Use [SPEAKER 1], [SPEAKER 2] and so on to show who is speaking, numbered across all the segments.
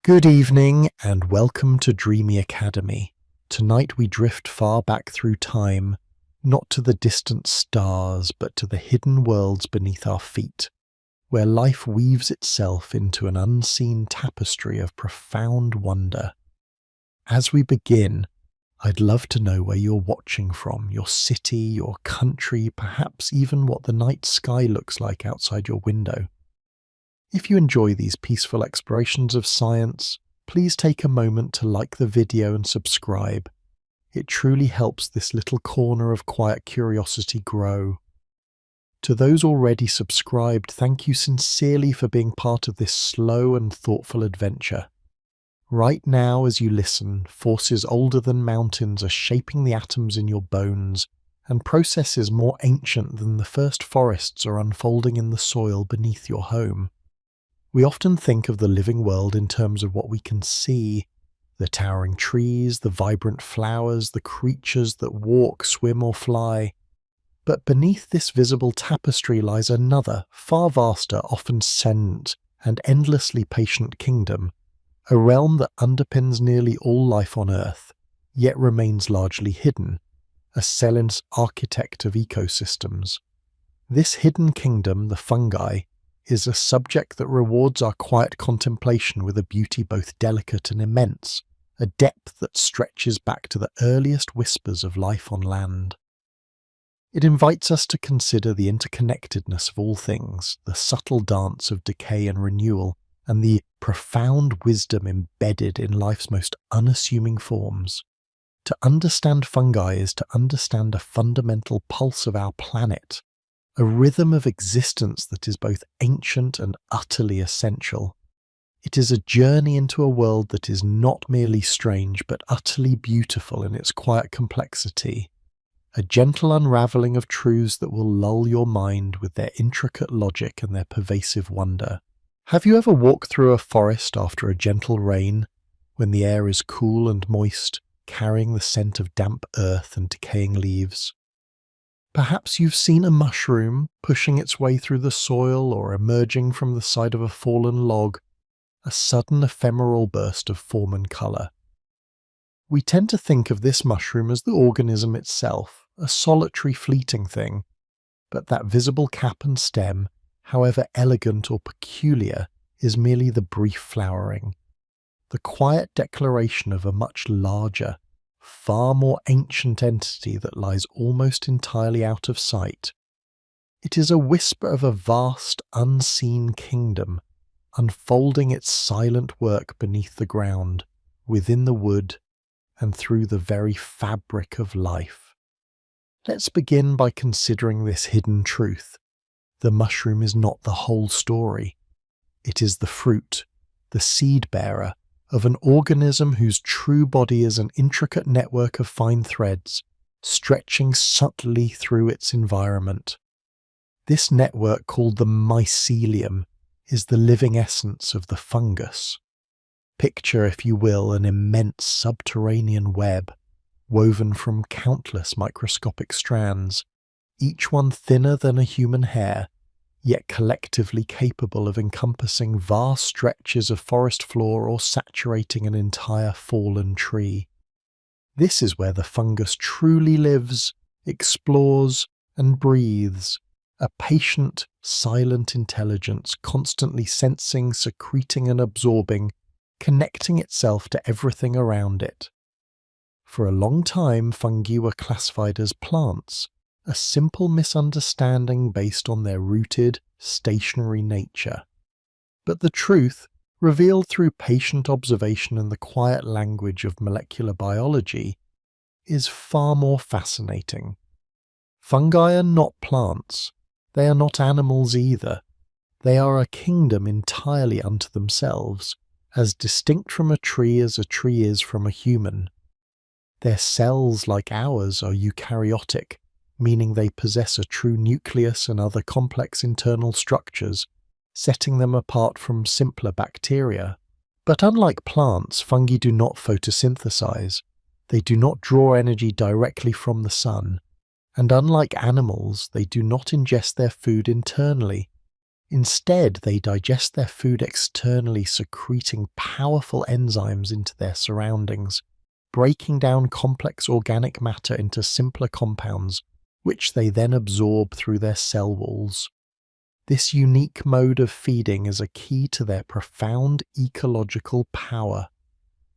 [SPEAKER 1] Good evening and welcome to Dreamy Academy. Tonight we drift far back through time, not to the distant stars but to the hidden worlds beneath our feet, where life weaves itself into an unseen tapestry of profound wonder. As we begin, I'd love to know where you're watching from, your city, your country, perhaps even what the night sky looks like outside your window. If you enjoy these peaceful explorations of science, please take a moment to like the video and subscribe. It truly helps this little corner of quiet curiosity grow. To those already subscribed, thank you sincerely for being part of this slow and thoughtful adventure. Right now, as you listen, forces older than mountains are shaping the atoms in your bones, and processes more ancient than the first forests are unfolding in the soil beneath your home. We often think of the living world in terms of what we can see, the towering trees, the vibrant flowers, the creatures that walk, swim or fly. But beneath this visible tapestry lies another, far vaster, often sentient and endlessly patient kingdom, a realm that underpins nearly all life on Earth, yet remains largely hidden, a silent architect of ecosystems. This hidden kingdom, the fungi, is a subject that rewards our quiet contemplation with a beauty both delicate and immense, a depth that stretches back to the earliest whispers of life on land. It invites us to consider the interconnectedness of all things, the subtle dance of decay and renewal, and the profound wisdom embedded in life's most unassuming forms. To understand fungi is to understand a fundamental pulse of our planet, a rhythm of existence that is both ancient and utterly essential. It is a journey into a world that is not merely strange but utterly beautiful in its quiet complexity, a gentle unravelling of truths that will lull your mind with their intricate logic and their pervasive wonder. Have you ever walked through a forest after a gentle rain, when the air is cool and moist, carrying the scent of damp earth and decaying leaves? Perhaps you've seen a mushroom pushing its way through the soil or emerging from the side of a fallen log, a sudden ephemeral burst of form and colour. We tend to think of this mushroom as the organism itself, a solitary fleeting thing, but that visible cap and stem, however elegant or peculiar, is merely the brief flowering, the quiet declaration of a much larger, far more ancient entity that lies almost entirely out of sight. It is a whisper of a vast, unseen kingdom, unfolding its silent work beneath the ground, within the wood, and through the very fabric of life. Let's begin by considering this hidden truth. The mushroom is not the whole story. It is the fruit, the seed-bearer, of an organism whose true body is an intricate network of fine threads, stretching subtly through its environment. This network, called the mycelium, is the living essence of the fungus. Picture, if you will, an immense subterranean web, woven from countless microscopic strands, each one thinner than a human hair, yet collectively capable of encompassing vast stretches of forest floor or saturating an entire fallen tree. This is where the fungus truly lives, explores, and breathes, a patient, silent intelligence constantly sensing, secreting, and absorbing, connecting itself to everything around it. For a long time, fungi were classified as plants, a simple misunderstanding based on their rooted, stationary nature. But the truth, revealed through patient observation and the quiet language of molecular biology, is far more fascinating. Fungi are not plants. They are not animals either. They are a kingdom entirely unto themselves, as distinct from a tree as a tree is from a human. Their cells, like ours, are eukaryotic, meaning they possess a true nucleus and other complex internal structures, setting them apart from simpler bacteria. But unlike plants, fungi do not photosynthesize. They do not draw energy directly from the sun, and unlike animals, they do not ingest their food internally. Instead, they digest their food externally, secreting powerful enzymes into their surroundings, breaking down complex organic matter into simpler compounds, which they then absorb through their cell walls. This unique mode of feeding is a key to their profound ecological power.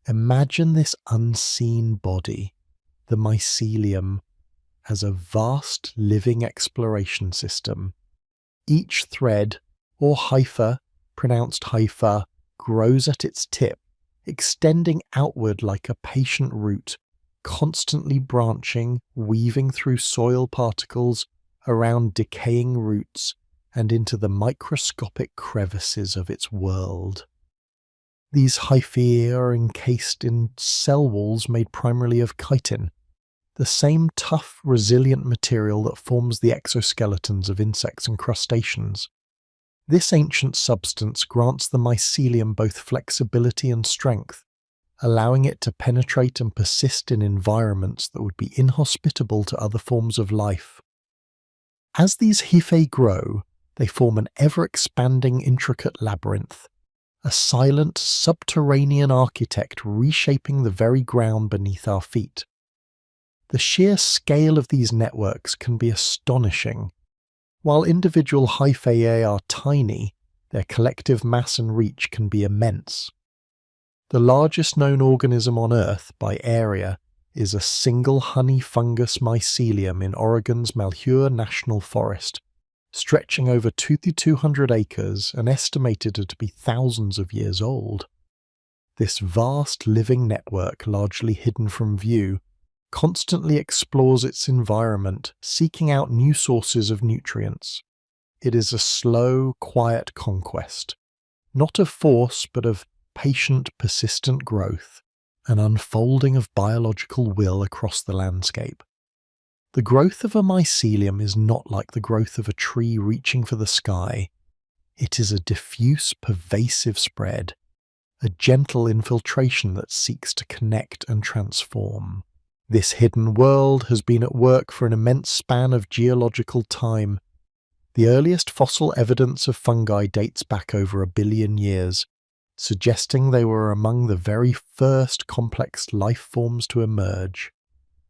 [SPEAKER 1] Imagine this unseen body, the mycelium, as a vast living exploration system. Each thread, or hypha, pronounced hypha, grows at its tip, extending outward like a patient root, constantly branching, weaving through soil particles, around decaying roots, and into the microscopic crevices of its world. These hyphae are encased in cell walls made primarily of chitin, the same tough, resilient material that forms the exoskeletons of insects and crustaceans. This ancient substance grants the mycelium both flexibility and strength, allowing it to penetrate and persist in environments that would be inhospitable to other forms of life. As these hyphae grow, they form an ever-expanding intricate labyrinth, a silent subterranean architect reshaping the very ground beneath our feet. The sheer scale of these networks can be astonishing. While individual hyphae are tiny, their collective mass and reach can be immense. The largest known organism on Earth by area is a single honey fungus mycelium in Oregon's Malheur National Forest, stretching over 2,200 acres and estimated to be thousands of years old. This vast living network, largely hidden from view, constantly explores its environment, seeking out new sources of nutrients. It is a slow, quiet conquest, not of force but of patient, persistent growth, an unfolding of biological will across the landscape. The growth of a mycelium is not like the growth of a tree reaching for the sky. It is a diffuse, pervasive spread, a gentle infiltration that seeks to connect and transform. This hidden world has been at work for an immense span of geological time. The earliest fossil evidence of fungi dates back over 1 billion years, suggesting they were among the very first complex life forms to emerge.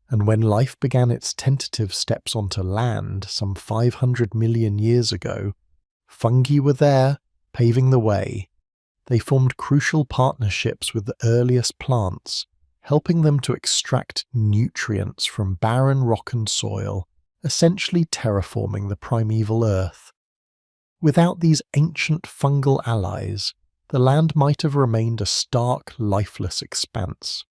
[SPEAKER 1] And when life began its tentative steps onto land some 500 million years ago, fungi were there, paving the way. They formed crucial partnerships with the earliest plants, helping them to extract nutrients from barren rock and soil, essentially terraforming the primeval earth. Without these ancient fungal allies, the land might have remained a stark, lifeless expanse.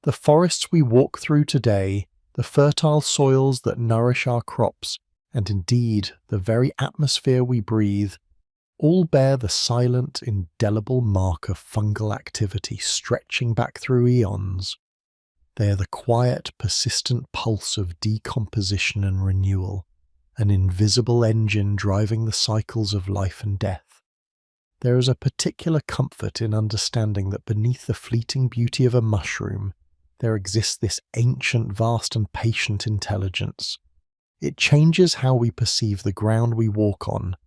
[SPEAKER 1] The forests we walk through today, the fertile soils that nourish our crops, and indeed the very atmosphere we breathe, all bear the silent, indelible mark of fungal activity stretching back through eons. They are the quiet, persistent pulse of decomposition and renewal, an invisible engine driving the cycles of life and death. There is a particular comfort in understanding that beneath the fleeting beauty of a mushroom, there exists this ancient, vast and patient intelligence. It changes how we perceive the ground we walk on,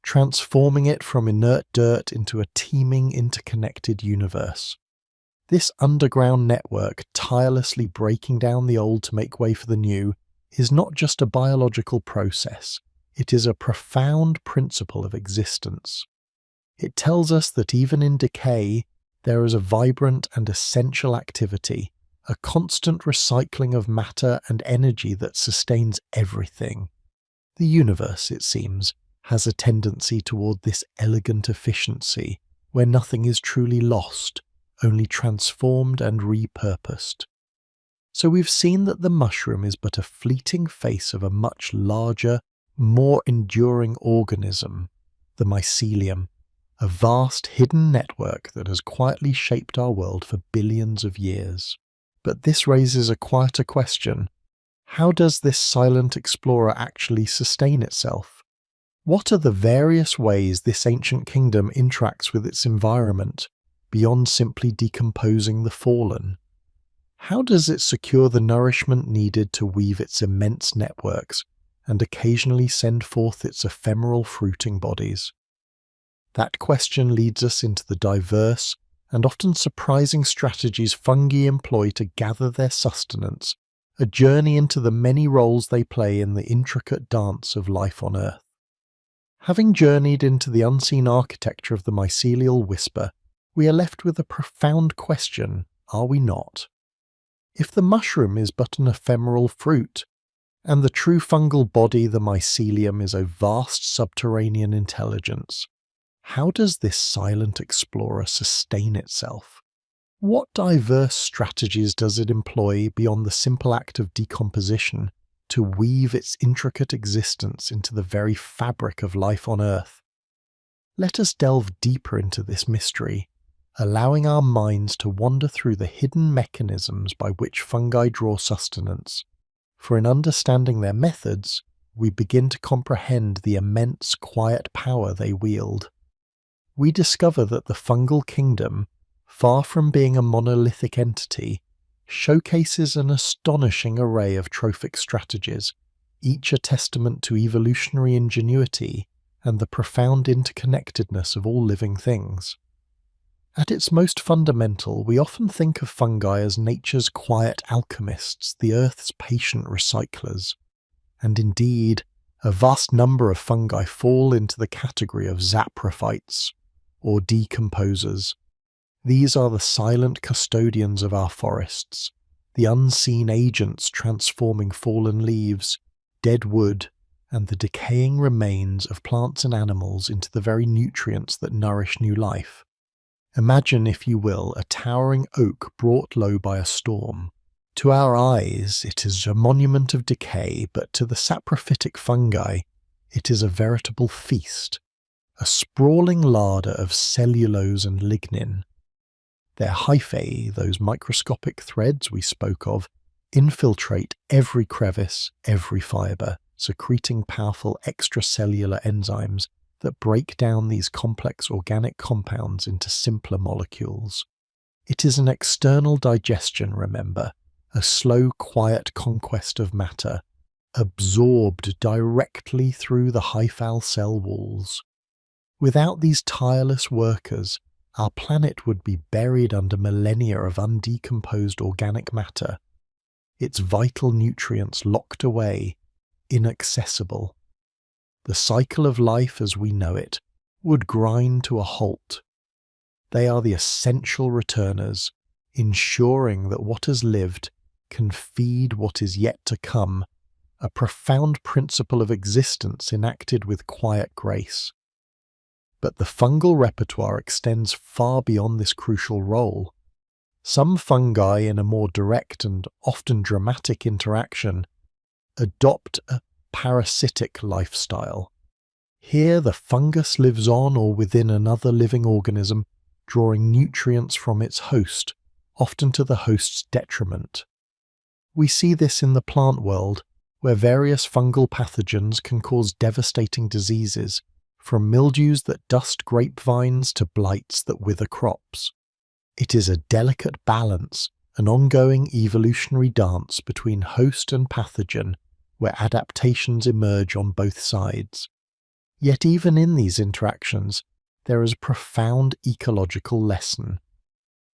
[SPEAKER 1] transforming it from inert dirt into a teeming, interconnected universe. This underground network, tirelessly breaking down the old to make way for the new, is not just a biological process, it is a profound principle of existence. It tells us that even in decay, there is a vibrant and essential activity, a constant recycling of matter and energy that sustains everything. The universe, it seems, has a tendency toward this elegant efficiency, where nothing is truly lost, only transformed and repurposed. So we've seen that the mushroom is but a fleeting face of a much larger, more enduring organism, the mycelium, a vast hidden network that has quietly shaped our world for billions of years. But this raises a quieter question. How does this silent explorer actually sustain itself? What are the various ways this ancient kingdom interacts with its environment, beyond simply decomposing the fallen? How does it secure the nourishment needed to weave its immense networks, and occasionally send forth its ephemeral fruiting bodies? That question leads us into the diverse and often surprising strategies fungi employ to gather their sustenance, a journey into the many roles they play in the intricate dance of life on Earth. Having journeyed into the unseen architecture of the mycelial whisper, we are left with a profound question, are we not? If the mushroom is but an ephemeral fruit, and the true fungal body, the mycelium, is a vast subterranean intelligence, how does this silent explorer sustain itself? What diverse strategies does it employ beyond the simple act of decomposition to weave its intricate existence into the very fabric of life on Earth? Let us delve deeper into this mystery, allowing our minds to wander through the hidden mechanisms by which fungi draw sustenance, for in understanding their methods, we begin to comprehend the immense quiet power they wield. We discover that the fungal kingdom, far from being a monolithic entity, showcases an astonishing array of trophic strategies, each a testament to evolutionary ingenuity and the profound interconnectedness of all living things. At its most fundamental, we often think of fungi as nature's quiet alchemists, the Earth's patient recyclers. And indeed, a vast number of fungi fall into the category of saprophytes, or decomposers. These are the silent custodians of our forests, the unseen agents transforming fallen leaves, dead wood, and the decaying remains of plants and animals into the very nutrients that nourish new life. Imagine, if you will, a towering oak brought low by a storm. To our eyes, it is a monument of decay, but to the saprophytic fungi, it is a veritable feast, a sprawling larder of cellulose and lignin. Their hyphal, those microscopic threads we spoke of, infiltrate every crevice, every fibre, secreting powerful extracellular enzymes that break down these complex organic compounds into simpler molecules. It is an external digestion, remember, a slow, quiet conquest of matter, absorbed directly through the hyphal cell walls. Without these tireless workers, our planet would be buried under millennia of undecomposed organic matter, its vital nutrients locked away, inaccessible. The cycle of life as we know it would grind to a halt. They are the essential returners, ensuring that what has lived can feed what is yet to come, a profound principle of existence enacted with quiet grace. But the fungal repertoire extends far beyond this crucial role. Some fungi, in a more direct and often dramatic interaction, adopt a parasitic lifestyle. Here the fungus lives on or within another living organism, drawing nutrients from its host, often to the host's detriment. We see this in the plant world, where various fungal pathogens can cause devastating diseases, from mildews that dust grapevines to blights that wither crops. It is a delicate balance, an ongoing evolutionary dance between host and pathogen, where adaptations emerge on both sides. Yet even in these interactions, there is a profound ecological lesson.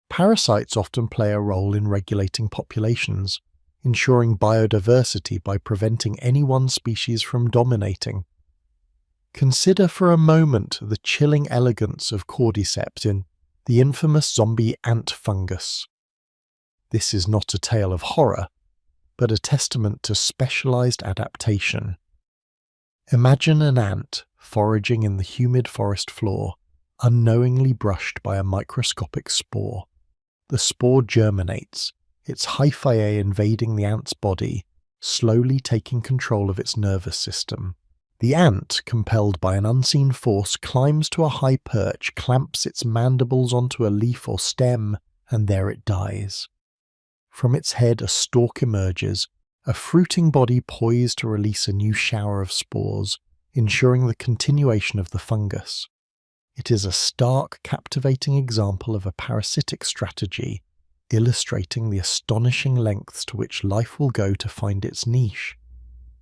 [SPEAKER 1] Parasites often play a role in regulating populations, ensuring biodiversity by preventing any one species from dominating. Consider for a moment the chilling elegance of cordyceps in the infamous zombie ant fungus. This is not a tale of horror, but a testament to specialized adaptation. Imagine an ant foraging in the humid forest floor, unknowingly brushed by a microscopic spore. The spore germinates, its hyphae invading the ant's body, slowly taking control of its nervous system. The ant, compelled by an unseen force, climbs to a high perch, clamps its mandibles onto a leaf or stem, and there it dies. From its head a stalk emerges, a fruiting body poised to release a new shower of spores, ensuring the continuation of the fungus. It is a stark, captivating example of a parasitic strategy, illustrating the astonishing lengths to which life will go to find its niche.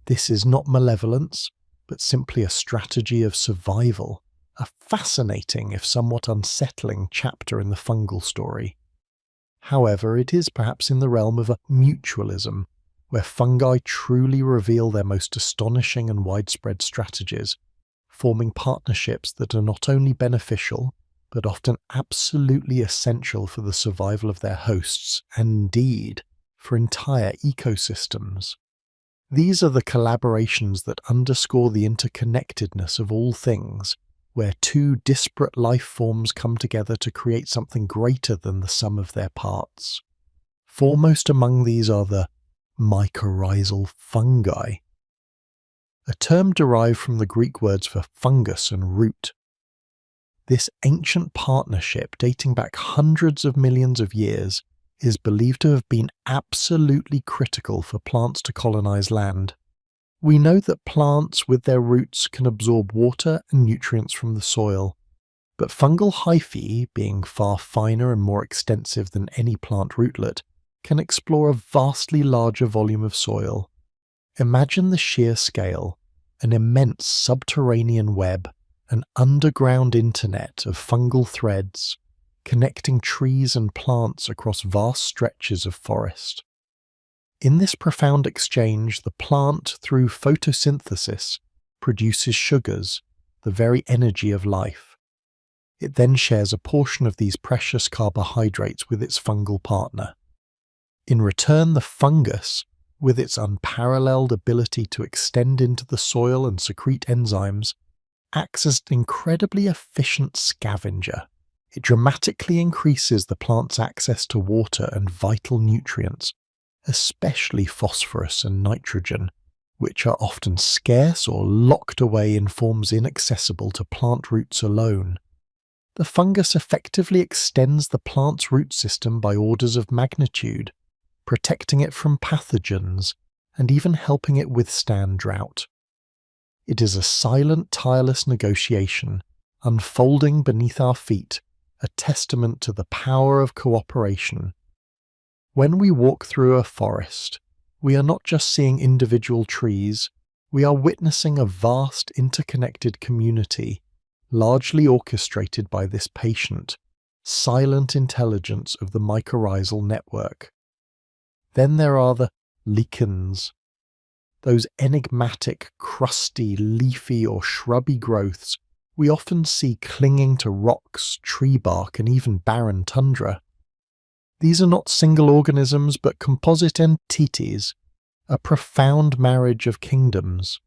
[SPEAKER 1] This is not malevolence, but simply a strategy of survival, a fascinating if somewhat unsettling chapter in the fungal story. However, it is perhaps in the realm of a mutualism, where fungi truly reveal their most astonishing and widespread strategies, forming partnerships that are not only beneficial, but often absolutely essential for the survival of their hosts, and indeed, for entire ecosystems. These are the collaborations that underscore the interconnectedness of all things, where two disparate life forms come together to create something greater than the sum of their parts. Foremost among these are the mycorrhizal fungi, a term derived from the Greek words for fungus and root. This ancient partnership, dating back hundreds of millions of years, is believed to have been absolutely critical for plants to colonize land. We know that plants with their roots can absorb water and nutrients from the soil, but fungal hyphae, being far finer and more extensive than any plant rootlet, can explore a vastly larger volume of soil. Imagine the sheer scale, an immense subterranean web, an underground internet of fungal threads, connecting trees and plants across vast stretches of forest. In this profound exchange, the plant, through photosynthesis, produces sugars, the very energy of life. It then shares a portion of these precious carbohydrates with its fungal partner. In return, the fungus, with its unparalleled ability to extend into the soil and secrete enzymes, acts as an incredibly efficient scavenger. It dramatically increases the plant's access to water and vital nutrients, especially phosphorus and nitrogen, which are often scarce or locked away in forms inaccessible to plant roots alone. The fungus effectively extends the plant's root system by orders of magnitude, protecting it from pathogens and even helping it withstand drought. It is a silent, tireless negotiation, unfolding beneath our feet, a testament to the power of cooperation. When we walk through a forest, we are not just seeing individual trees, we are witnessing a vast interconnected community, largely orchestrated by this patient, silent intelligence of the mycorrhizal network. Then there are the lichens, those enigmatic, crusty, leafy or shrubby growths we often see clinging to rocks, tree bark and even barren tundra. These are not single organisms but composite entities, a profound marriage of kingdoms.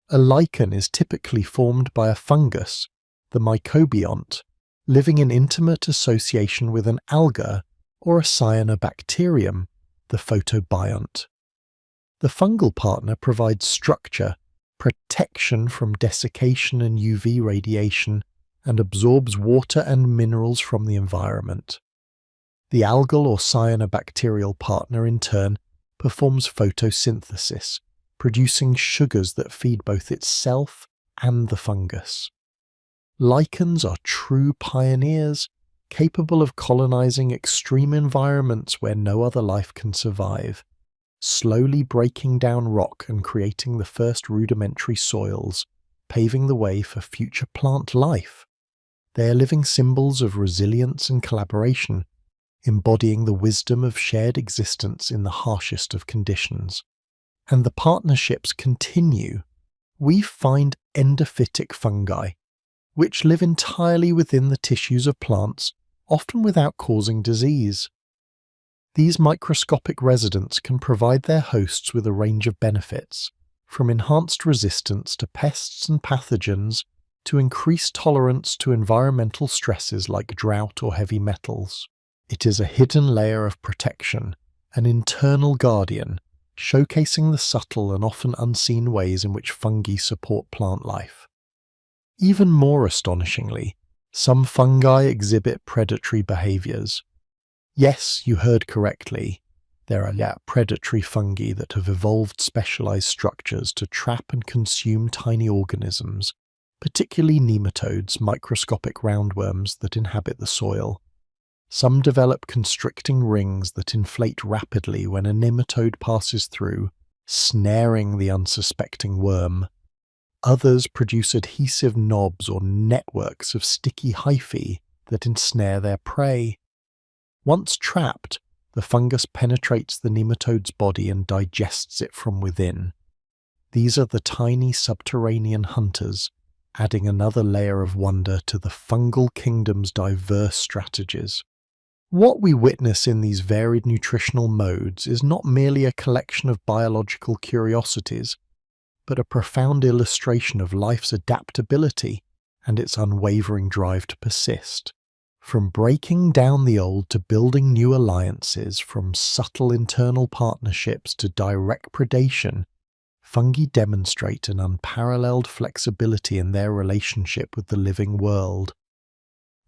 [SPEAKER 1] A lichen is typically formed by a fungus, the mycobiont, living in intimate association with an alga or a cyanobacterium, the photobiont. The fungal partner provides structure, protection from desiccation and UV radiation, and absorbs water and minerals from the environment. The algal or cyanobacterial partner, in turn, performs photosynthesis, producing sugars that feed both itself and the fungus. Lichens are true pioneers, capable of colonizing extreme environments where no other life can survive, slowly breaking down rock and creating the first rudimentary soils, paving the way for future plant life. They are living symbols of resilience and collaboration, embodying the wisdom of shared existence in the harshest of conditions. And the partnerships continue. We find endophytic fungi, which live entirely within the tissues of plants, often without causing disease. These microscopic residents can provide their hosts with a range of benefits, from enhanced resistance to pests and pathogens to increased tolerance to environmental stresses like drought or heavy metals. It is a hidden layer of protection, an internal guardian, showcasing the subtle and often unseen ways in which fungi support plant life. Even more astonishingly, some fungi exhibit predatory behaviors. Yes, you heard correctly. There are predatory fungi that have evolved specialized structures to trap and consume tiny organisms, particularly nematodes, microscopic roundworms that inhabit the soil. Some develop constricting rings that inflate rapidly when a nematode passes through, snaring the unsuspecting worm. Others produce adhesive knobs or networks of sticky hyphae that ensnare their prey. Once trapped, the fungus penetrates the nematode's body and digests it from within. These are the tiny subterranean hunters, adding another layer of wonder to the fungal kingdom's diverse strategies. What we witness in these varied nutritional modes is not merely a collection of biological curiosities, but a profound illustration of life's adaptability and its unwavering drive to persist. From breaking down the old to building new alliances, from subtle internal partnerships to direct predation, fungi demonstrate an unparalleled flexibility in their relationship with the living world.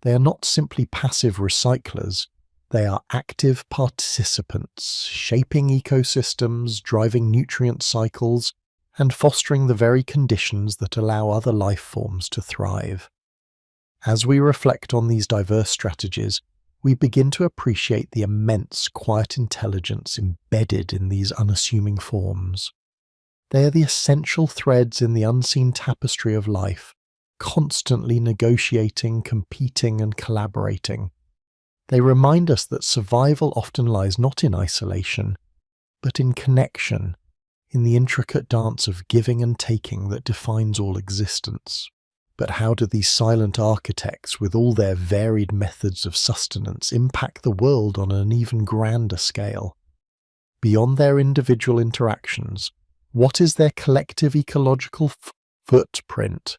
[SPEAKER 1] They are not simply passive recyclers, they are active participants, shaping ecosystems, driving nutrient cycles, and fostering the very conditions that allow other life forms to thrive. As we reflect on these diverse strategies, we begin to appreciate the immense quiet intelligence embedded in these unassuming forms. They are the essential threads in the unseen tapestry of life, constantly negotiating, competing, and collaborating. They remind us that survival often lies not in isolation, but in connection, in the intricate dance of giving and taking that defines all existence. But how do these silent architects, with all their varied methods of sustenance, impact the world on an even grander scale? Beyond their individual interactions, what is their collective ecological footprint?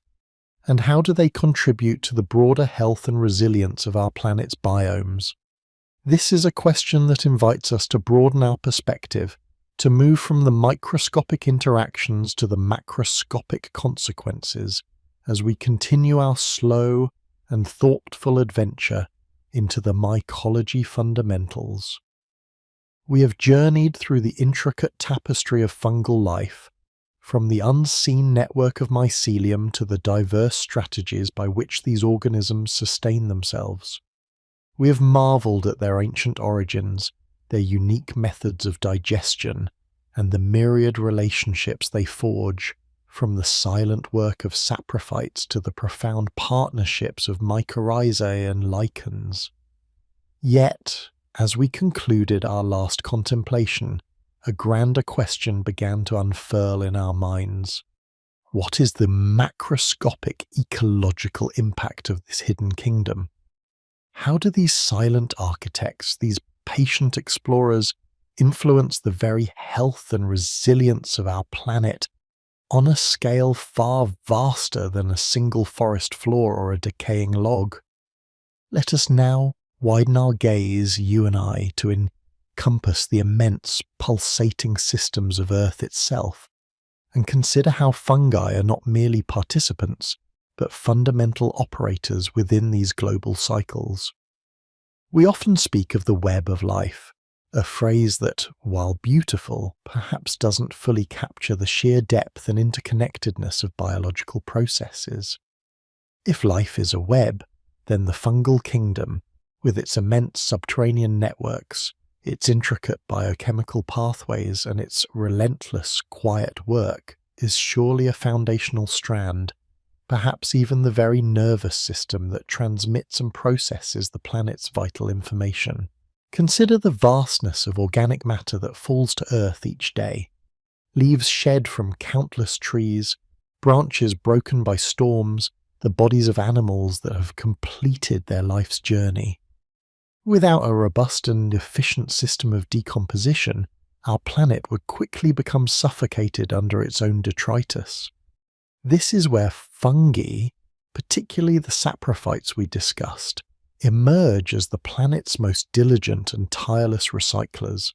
[SPEAKER 1] And how do they contribute to the broader health and resilience of our planet's biomes? This is a question that invites us to broaden our perspective, to move from the microscopic interactions to the macroscopic consequences, as we continue our slow and thoughtful adventure into the mycology fundamentals. We have journeyed through the intricate tapestry of fungal life, from the unseen network of mycelium to the diverse strategies by which these organisms sustain themselves. We have marveled at their ancient origins, their unique methods of digestion, and the myriad relationships they forge, from the silent work of saprophytes to the profound partnerships of mycorrhizae and lichens. Yet, as we concluded our last contemplation, a grander question began to unfurl in our minds. What is the macroscopic ecological impact of this hidden kingdom? How do these silent architects, these patient explorers, influence the very health and resilience of our planet on a scale far vaster than a single forest floor or a decaying log? Let us now widen our gaze, you and I, to encompass the immense pulsating systems of Earth itself, and consider how fungi are not merely participants, but fundamental operators within these global cycles. We often speak of the web of life, a phrase that, while beautiful, perhaps doesn't fully capture the sheer depth and interconnectedness of biological processes. If life is a web, then the fungal kingdom, with its immense subterranean networks, its intricate biochemical pathways, and its relentless, quiet work, is surely a foundational strand, perhaps even the very nervous system that transmits and processes the planet's vital information. Consider the vastness of organic matter that falls to Earth each day. Leaves shed from countless trees, branches broken by storms, the bodies of animals that have completed their life's journey. Without a robust and efficient system of decomposition, our planet would quickly become suffocated under its own detritus. This is where fungi, particularly the saprophytes we discussed, emerge as the planet's most diligent and tireless recyclers.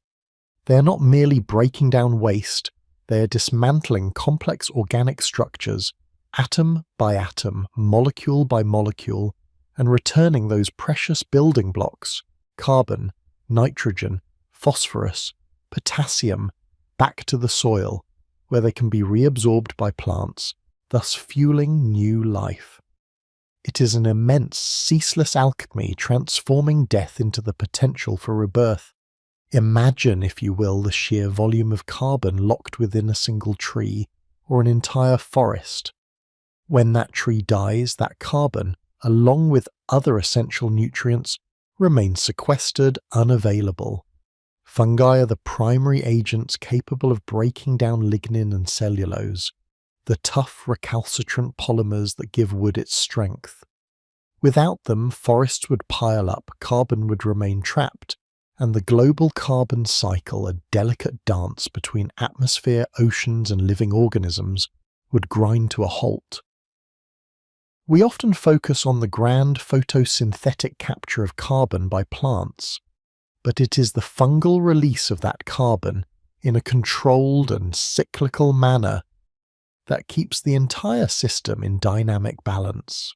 [SPEAKER 1] They are not merely breaking down waste, they are dismantling complex organic structures, atom by atom, molecule by molecule, and returning those precious building blocks, carbon, nitrogen, phosphorus, potassium, back to the soil, where they can be reabsorbed by plants, thus fueling new life. It is an immense, ceaseless alchemy transforming death into the potential for rebirth. Imagine, if you will, the sheer volume of carbon locked within a single tree or an entire forest. When that tree dies, that carbon, along with other essential nutrients, remains sequestered, unavailable. Fungi are the primary agents capable of breaking down lignin and cellulose, the tough recalcitrant polymers that give wood its strength. Without them, forests would pile up, carbon would remain trapped, and the global carbon cycle, a delicate dance between atmosphere, oceans, and living organisms, would grind to a halt. We often focus on the grand photosynthetic capture of carbon by plants, but it is the fungal release of that carbon in a controlled and cyclical manner that keeps the entire system in dynamic balance.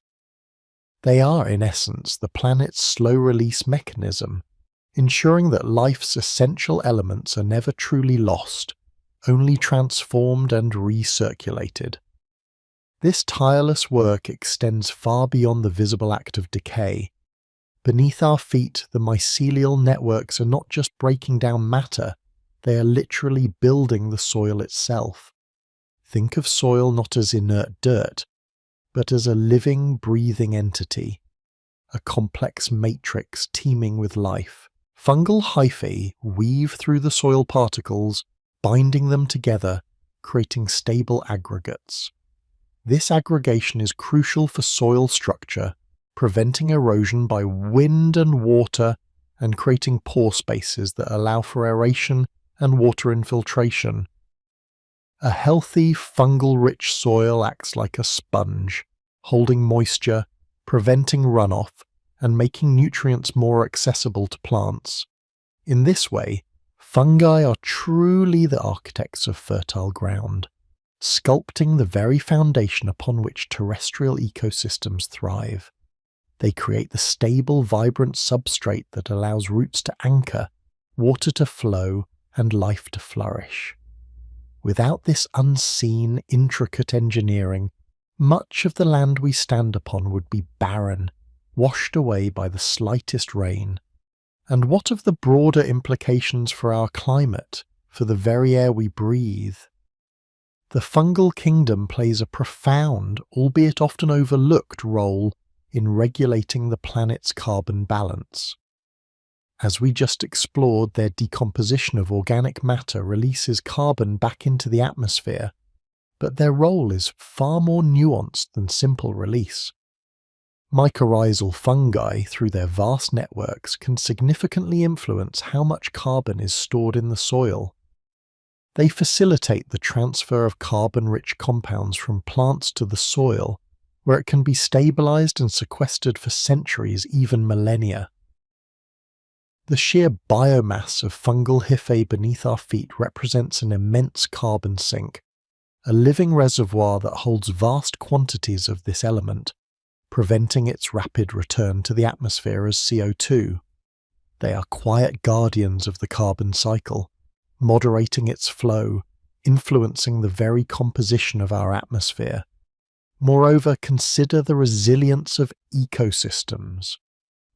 [SPEAKER 1] They are, in essence, the planet's slow-release mechanism, ensuring that life's essential elements are never truly lost, only transformed and recirculated. This tireless work extends far beyond the visible act of decay. Beneath our feet, the mycelial networks are not just breaking down matter, they are literally building the soil itself. Think of soil not as inert dirt, but as a living, breathing entity, a complex matrix teeming with life. Fungal hyphae weave through the soil particles, binding them together, creating stable aggregates. This aggregation is crucial for soil structure, preventing erosion by wind and water, and creating pore spaces that allow for aeration and water infiltration. A healthy, fungal-rich soil acts like a sponge, holding moisture, preventing runoff, and making nutrients more accessible to plants. In this way, fungi are truly the architects of fertile ground, sculpting the very foundation upon which terrestrial ecosystems thrive. They create the stable, vibrant substrate that allows roots to anchor, water to flow, and life to flourish. Without this unseen, intricate engineering, much of the land we stand upon would be barren, washed away by the slightest rain. And what of the broader implications for our climate, for the very air we breathe? The fungal kingdom plays a profound, albeit often overlooked, role in regulating the planet's carbon balance. As we just explored, their decomposition of organic matter releases carbon back into the atmosphere, but their role is far more nuanced than simple release. Mycorrhizal fungi, through their vast networks, can significantly influence how much carbon is stored in the soil. They facilitate the transfer of carbon-rich compounds from plants to the soil, where it can be stabilized and sequestered for centuries, even millennia. The sheer biomass of fungal hyphae beneath our feet represents an immense carbon sink, a living reservoir that holds vast quantities of this element, preventing its rapid return to the atmosphere as CO2. They are quiet guardians of the carbon cycle, moderating its flow, influencing the very composition of our atmosphere. Moreover, consider the resilience of ecosystems.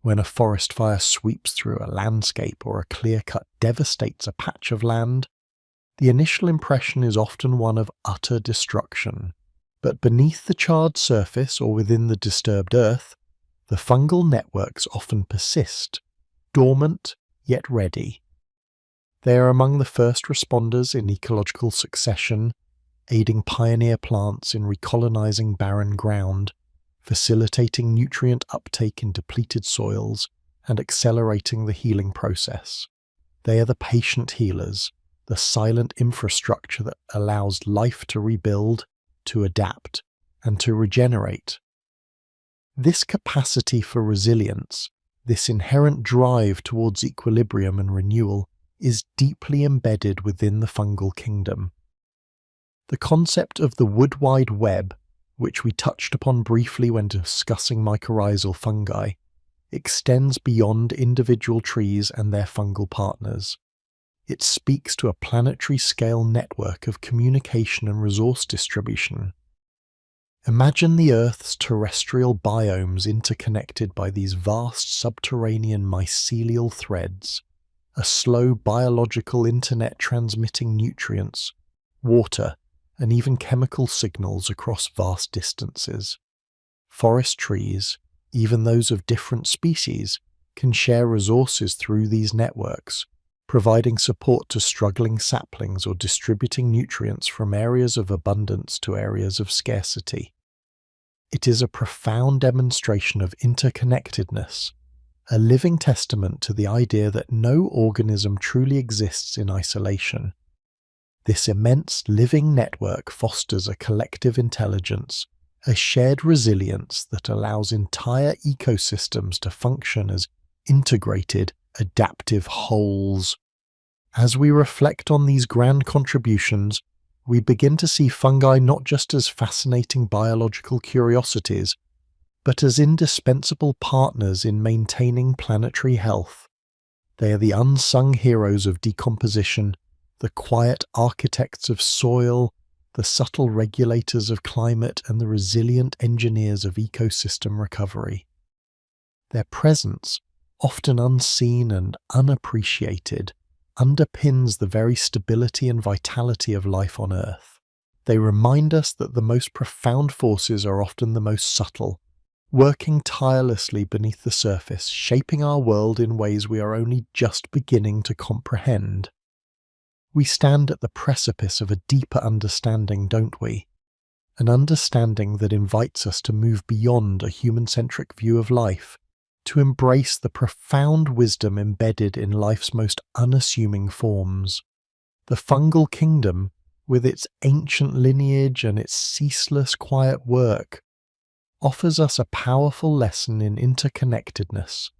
[SPEAKER 1] When a forest fire sweeps through a landscape or a clear-cut devastates a patch of land, the initial impression is often one of utter destruction. But beneath the charred surface or within the disturbed earth, the fungal networks often persist, dormant yet ready. They are among the first responders in ecological succession, aiding pioneer plants in recolonizing barren ground, facilitating nutrient uptake in depleted soils, and accelerating the healing process. They are the patient healers, the silent infrastructure that allows life to rebuild, to adapt, and to regenerate. This capacity for resilience, this inherent drive towards equilibrium and renewal, is deeply embedded within the fungal kingdom. The concept of the wood wide web, which we touched upon briefly when discussing mycorrhizal fungi, extends beyond individual trees and their fungal partners. It speaks to a planetary scale network of communication and resource distribution. Imagine the Earth's terrestrial biomes interconnected by these vast subterranean mycelial threads, a slow biological internet transmitting nutrients, water, and even chemical signals across vast distances. Forest trees, even those of different species, can share resources through these networks, providing support to struggling saplings or distributing nutrients from areas of abundance to areas of scarcity. It is a profound demonstration of interconnectedness, a living testament to the idea that no organism truly exists in isolation. This immense living network fosters a collective intelligence, a shared resilience that allows entire ecosystems to function as integrated, adaptive wholes. As we reflect on these grand contributions, we begin to see fungi not just as fascinating biological curiosities, but as indispensable partners in maintaining planetary health. They are the unsung heroes of decomposition, the quiet architects of soil, the subtle regulators of climate, and the resilient engineers of ecosystem recovery. Their presence, often unseen and unappreciated, underpins the very stability and vitality of life on Earth. They remind us that the most profound forces are often the most subtle, working tirelessly beneath the surface, shaping our world in ways we are only just beginning to comprehend. We stand at the precipice of a deeper understanding, don't we? An understanding that invites us to move beyond a human-centric view of life, to embrace the profound wisdom embedded in life's most unassuming forms. The fungal kingdom, with its ancient lineage and its ceaseless quiet work, offers us a powerful lesson in interconnectedness,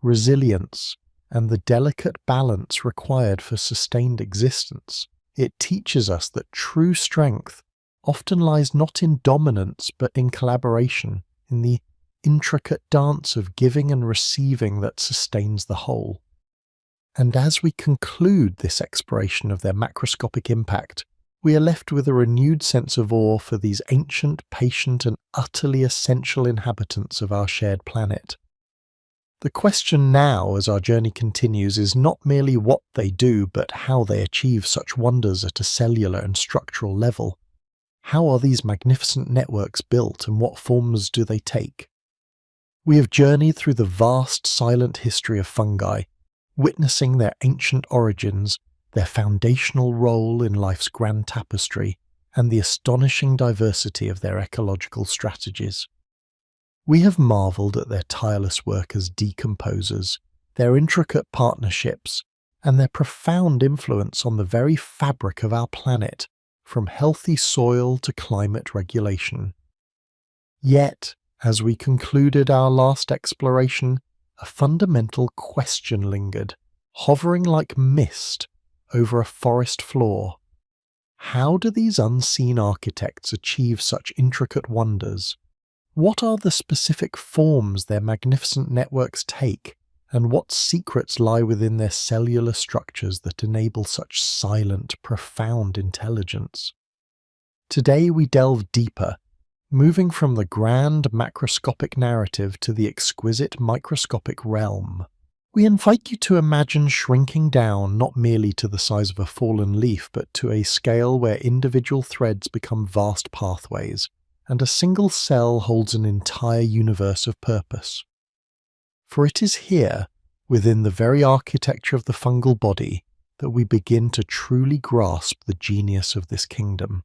[SPEAKER 1] resilience, and the delicate balance required for sustained existence. It teaches us that true strength often lies not in dominance but in collaboration, in the intricate dance of giving and receiving that sustains the whole. And as we conclude this exploration of their macroscopic impact, we are left with a renewed sense of awe for these ancient, patient, and utterly essential inhabitants of our shared planet. The question now, as our journey continues, is not merely what they do, but how they achieve such wonders at a cellular and structural level. How are these magnificent networks built, and what forms do they take? We have journeyed through the vast, silent history of fungi, witnessing their ancient origins, their foundational role in life's grand tapestry, and the astonishing diversity of their ecological strategies. We have marvelled at their tireless work as decomposers, their intricate partnerships, and their profound influence on the very fabric of our planet, from healthy soil to climate regulation. Yet, as we concluded our last exploration, a fundamental question lingered, hovering like mist over a forest floor. How do these unseen architects achieve such intricate wonders? What are the specific forms their magnificent networks take, and what secrets lie within their cellular structures that enable such silent, profound intelligence? Today we delve deeper, moving from the grand macroscopic narrative to the exquisite microscopic realm. We invite you to imagine shrinking down not merely to the size of a fallen leaf, but to a scale where individual threads become vast pathways, and a single cell holds an entire universe of purpose. For it is here, within the very architecture of the fungal body, that we begin to truly grasp the genius of this kingdom.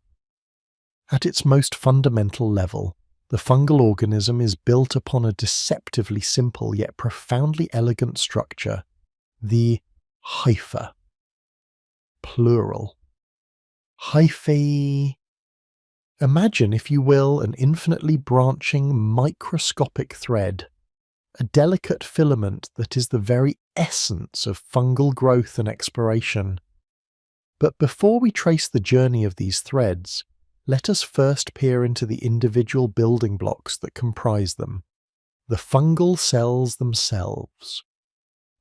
[SPEAKER 1] At its most fundamental level, the fungal organism is built upon a deceptively simple yet profoundly elegant structure, the hypha. Plural. Hyphae. Imagine, if you will, an infinitely branching microscopic thread, a delicate filament that is the very essence of fungal growth and exploration. But before we trace the journey of these threads, let us first peer into the individual building blocks that comprise them, the fungal cells themselves.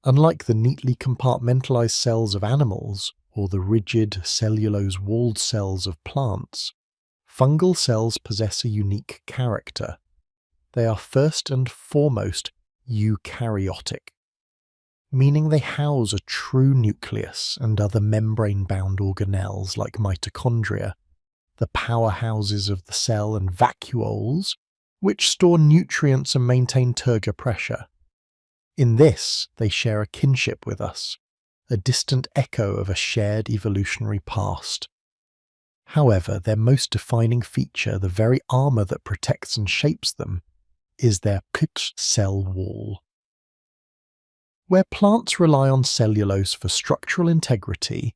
[SPEAKER 1] Unlike the neatly compartmentalized cells of animals, or the rigid cellulose-walled cells of plants, fungal cells possess a unique character. They are first and foremost eukaryotic, meaning they house a true nucleus and other membrane-bound organelles like mitochondria, the powerhouses of the cell, and vacuoles, which store nutrients and maintain turgor pressure. In this, they share a kinship with us, a distant echo of a shared evolutionary past. However, their most defining feature, the very armour that protects and shapes them, is their cell wall. Where plants rely on cellulose for structural integrity,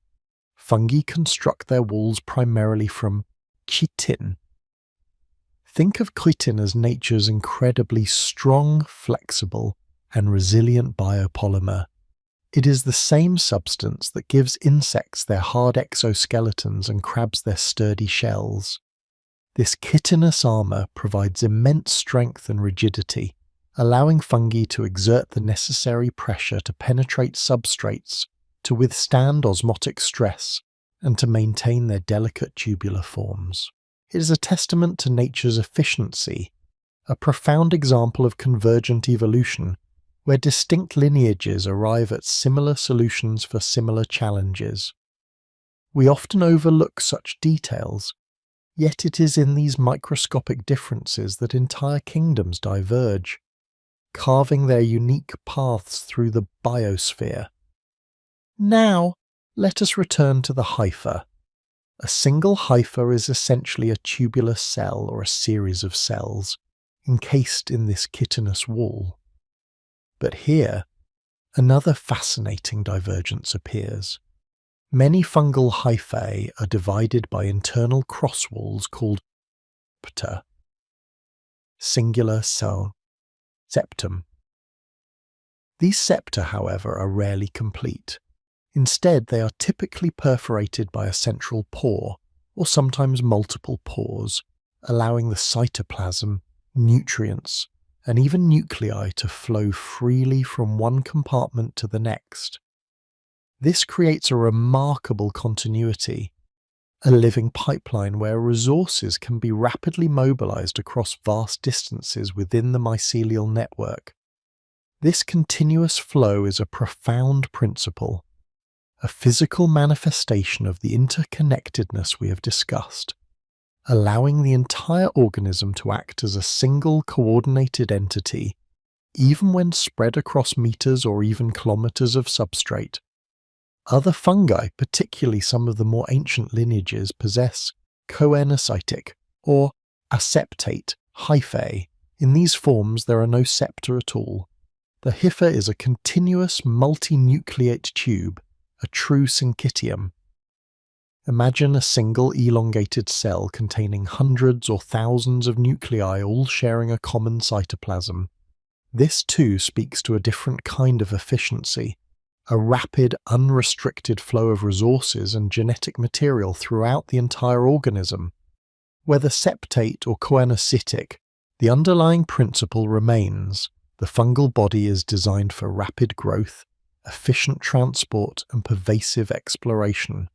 [SPEAKER 1] fungi construct their walls primarily from chitin. Think of chitin as nature's incredibly strong, flexible, and resilient biopolymer. It is the same substance that gives insects their hard exoskeletons and crabs their sturdy shells. This chitinous armour provides immense strength and rigidity, allowing fungi to exert the necessary pressure to penetrate substrates, to withstand osmotic stress, and to maintain their delicate tubular forms. It is a testament to nature's efficiency, a profound example of convergent evolution, where distinct lineages arrive at similar solutions for similar challenges. We often overlook such details, yet it is in these microscopic differences that entire kingdoms diverge, carving their unique paths through the biosphere. Now, let us return to the hypha. A single hypha is essentially a tubular cell or a series of cells, encased in this chitinous wall. But here, another fascinating divergence appears. Many fungal hyphae are divided by internal crosswalls called septa, singular cell, septum. These septa, however, are rarely complete. Instead, they are typically perforated by a central pore, or sometimes multiple pores, allowing the cytoplasm, nutrients, and even nuclei to flow freely from one compartment to the next. This creates a remarkable continuity, a living pipeline where resources can be rapidly mobilized across vast distances within the mycelial network. This continuous flow is a profound principle, a physical manifestation of the interconnectedness we have discussed, allowing the entire organism to act as a single coordinated entity, even when spread across meters or even kilometers of substrate. Other fungi, particularly some of the more ancient lineages, possess coenocytic or aseptate hyphae. In these forms, there are no septa at all. The hypha is a continuous multinucleate tube, a true syncytium. Imagine a single elongated cell containing hundreds or thousands of nuclei all sharing a common cytoplasm. This too speaks to a different kind of efficiency, a rapid, unrestricted flow of resources and genetic material throughout the entire organism. Whether septate or coenocytic, the underlying principle remains. The fungal body is designed for rapid growth, efficient transport, and pervasive exploration.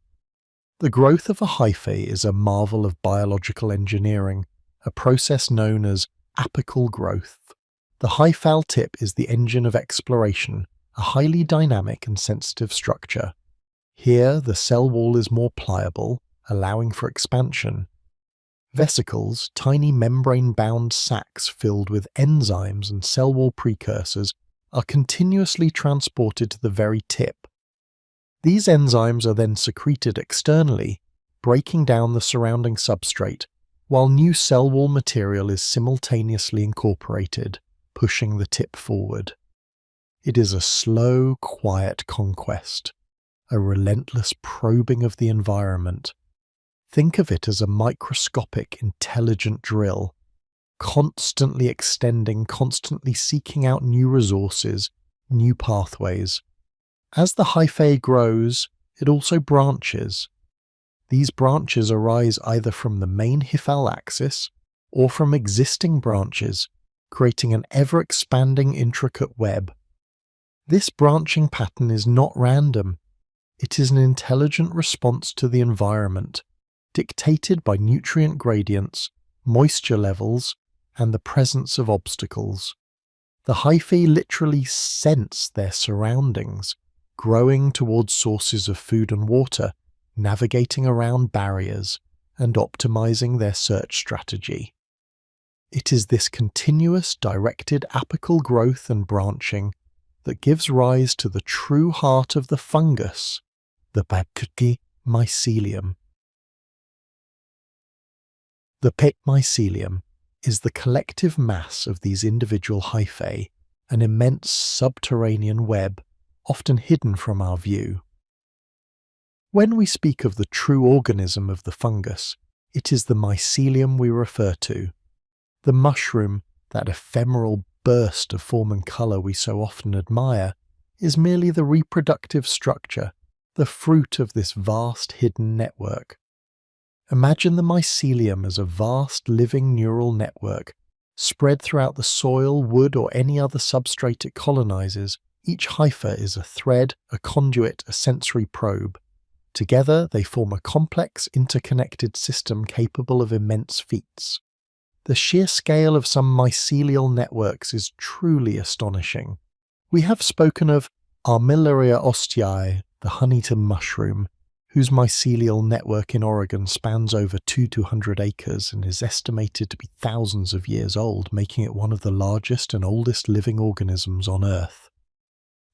[SPEAKER 1] The growth of a hyphae is a marvel of biological engineering, a process known as apical growth. The hyphal tip is the engine of exploration, a highly dynamic and sensitive structure. Here, the cell wall is more pliable, allowing for expansion. Vesicles, tiny membrane-bound sacs filled with enzymes and cell wall precursors, are continuously transported to the very tip. These enzymes are then secreted externally, breaking down the surrounding substrate, while new cell wall material is simultaneously incorporated, pushing the tip forward. It is a slow, quiet conquest, a relentless probing of the environment. Think of it as a microscopic, intelligent drill, constantly extending, constantly seeking out new resources, new pathways. As the hyphae grows, it also branches. These branches arise either from the main hyphal axis or from existing branches, creating an ever-expanding intricate web. This branching pattern is not random. It is an intelligent response to the environment, dictated by nutrient gradients, moisture levels, and the presence of obstacles. The hyphae literally sense their surroundings, growing towards sources of food and water, navigating around barriers, and optimizing their search strategy. It is this continuous, directed apical growth and branching that gives rise to the true heart of the fungus, the mycelium. The mycelium is the collective mass of these individual hyphae, an immense subterranean web, often hidden from our view. When we speak of the true organism of the fungus, it is the mycelium we refer to. The mushroom, that ephemeral burst of form and colour we so often admire, is merely the reproductive structure, the fruit of this vast hidden network. Imagine the mycelium as a vast living neural network, spread throughout the soil, wood or any other substrate it colonizes. Each hypha is a thread, a conduit, a sensory probe. Together they form a complex, interconnected system capable of immense feats. The sheer scale of some mycelial networks is truly astonishing. We have spoken of Armillaria ostiae, the honeyton mushroom, whose mycelial network in Oregon spans over 200 acres and is estimated to be thousands of years old, making it one of the largest and oldest living organisms on Earth.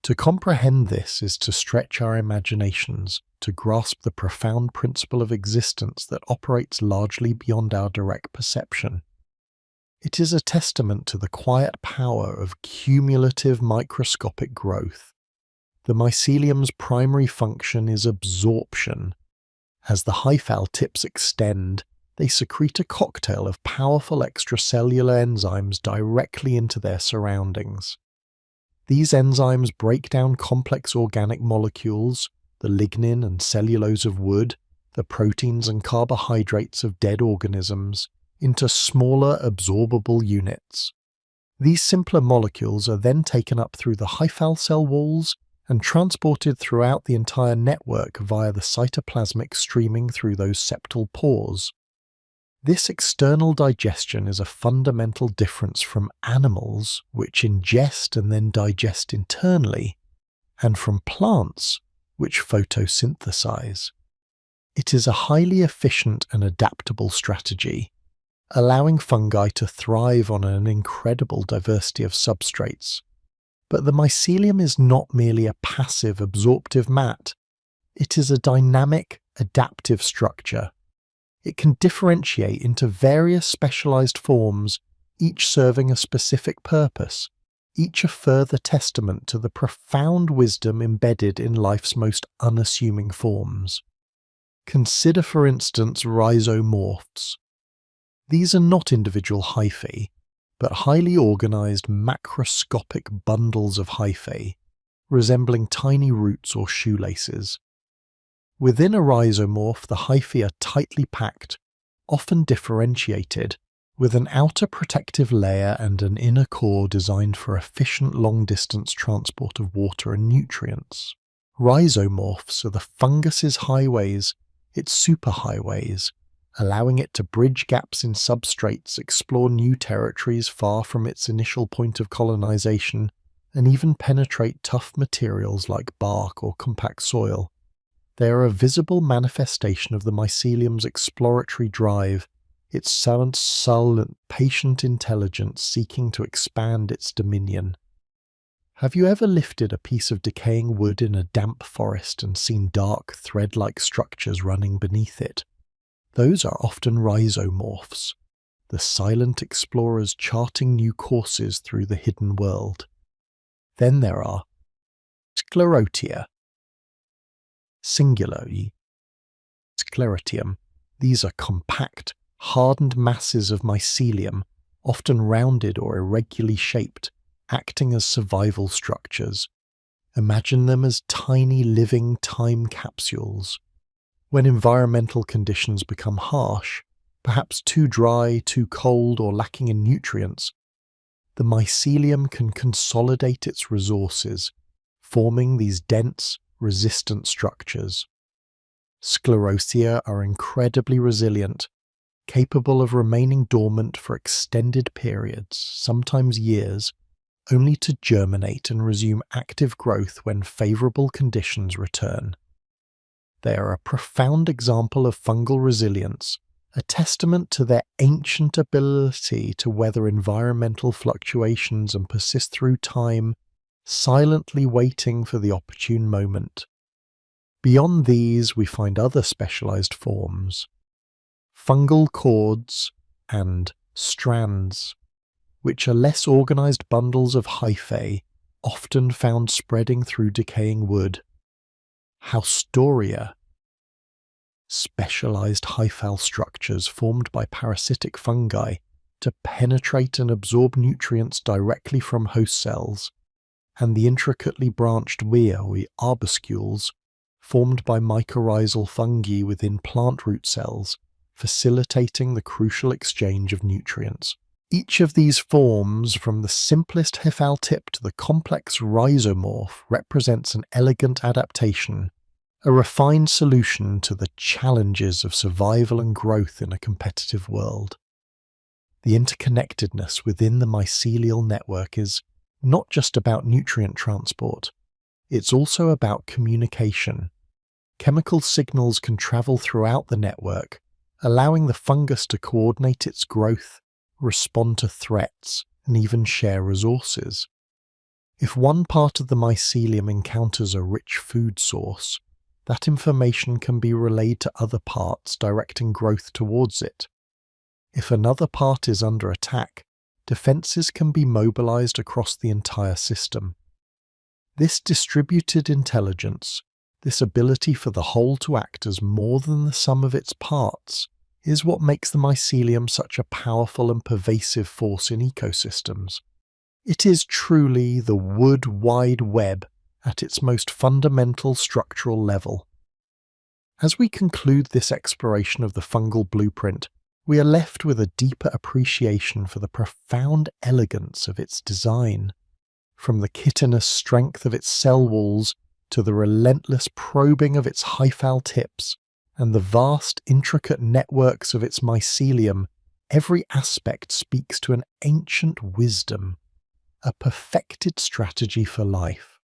[SPEAKER 1] To comprehend this is to stretch our imaginations, to grasp the profound principle of existence that operates largely beyond our direct perception. It is a testament to the quiet power of cumulative microscopic growth. The mycelium's primary function is absorption. As the hyphal tips extend, they secrete a cocktail of powerful extracellular enzymes directly into their surroundings. These enzymes break down complex organic molecules, the lignin and cellulose of wood, the proteins and carbohydrates of dead organisms, into smaller absorbable units. These simpler molecules are then taken up through the hyphal cell walls and transported throughout the entire network via the cytoplasmic streaming through those septal pores. This external digestion is a fundamental difference from animals, which ingest and then digest internally, and from plants, which photosynthesize. It is a highly efficient and adaptable strategy, allowing fungi to thrive on an incredible diversity of substrates. But the mycelium is not merely a passive, absorptive mat. It is a dynamic, adaptive structure. It can differentiate into various specialized forms, each serving a specific purpose, each a further testament to the profound wisdom embedded in life's most unassuming forms. Consider, for instance, rhizomorphs. These are not individual hyphae, but highly organized macroscopic bundles of hyphae, resembling tiny roots or shoelaces. Within a rhizomorph, the hyphae are tightly packed, often differentiated, with an outer protective layer and an inner core designed for efficient long-distance transport of water and nutrients. Rhizomorphs are the fungus's highways, its superhighways, allowing it to bridge gaps in substrates, explore new territories far from its initial point of colonization, and even penetrate tough materials like bark or compact soil. They are a visible manifestation of the mycelium's exploratory drive, its sullen, patient intelligence seeking to expand its dominion. Have you ever lifted a piece of decaying wood in a damp forest and seen dark, thread-like structures running beneath it? Those are often rhizomorphs, the silent explorers charting new courses through the hidden world. Then there are sclerotia, singularly sclerotium. These are compact, hardened masses of mycelium, often rounded or irregularly shaped, acting as survival structures. Imagine them as tiny living time capsules. When environmental conditions become harsh, perhaps too dry, too cold, or lacking in nutrients, the mycelium can consolidate its resources, forming these dense, resistant structures. Sclerotia are incredibly resilient, capable of remaining dormant for extended periods, sometimes years, only to germinate and resume active growth when favourable conditions return. They are a profound example of fungal resilience, a testament to their ancient ability to weather environmental fluctuations and persist through time, silently waiting for the opportune moment. Beyond these, we find other specialized forms: fungal cords and strands, which are less organized bundles of hyphae, often found spreading through decaying wood. Haustoria, specialized hyphal structures formed by parasitic fungi to penetrate and absorb nutrients directly from host cells, and the intricately branched weae, arbuscules, formed by mycorrhizal fungi within plant root cells, facilitating the crucial exchange of nutrients. Each of these forms, from the simplest hyphal tip to the complex rhizomorph, represents an elegant adaptation, a refined solution to the challenges of survival and growth in a competitive world. The interconnectedness within the mycelial network is not just about nutrient transport, it's also about communication. Chemical signals can travel throughout the network, allowing the fungus to coordinate its growth, respond to threats, and even share resources. If one part of the mycelium encounters a rich food source, that information can be relayed to other parts, directing growth towards it. If another part is under attack, defenses can be mobilized across the entire system. This distributed intelligence, this ability for the whole to act as more than the sum of its parts, is what makes the mycelium such a powerful and pervasive force in ecosystems. It is truly the wood wide web at its most fundamental structural level. As we conclude this exploration of the fungal blueprint, we are left with a deeper appreciation for the profound elegance of its design. From the chitinous strength of its cell walls to the relentless probing of its hyphal tips and the vast intricate networks of its mycelium, every aspect speaks to an ancient wisdom, a perfected strategy for life.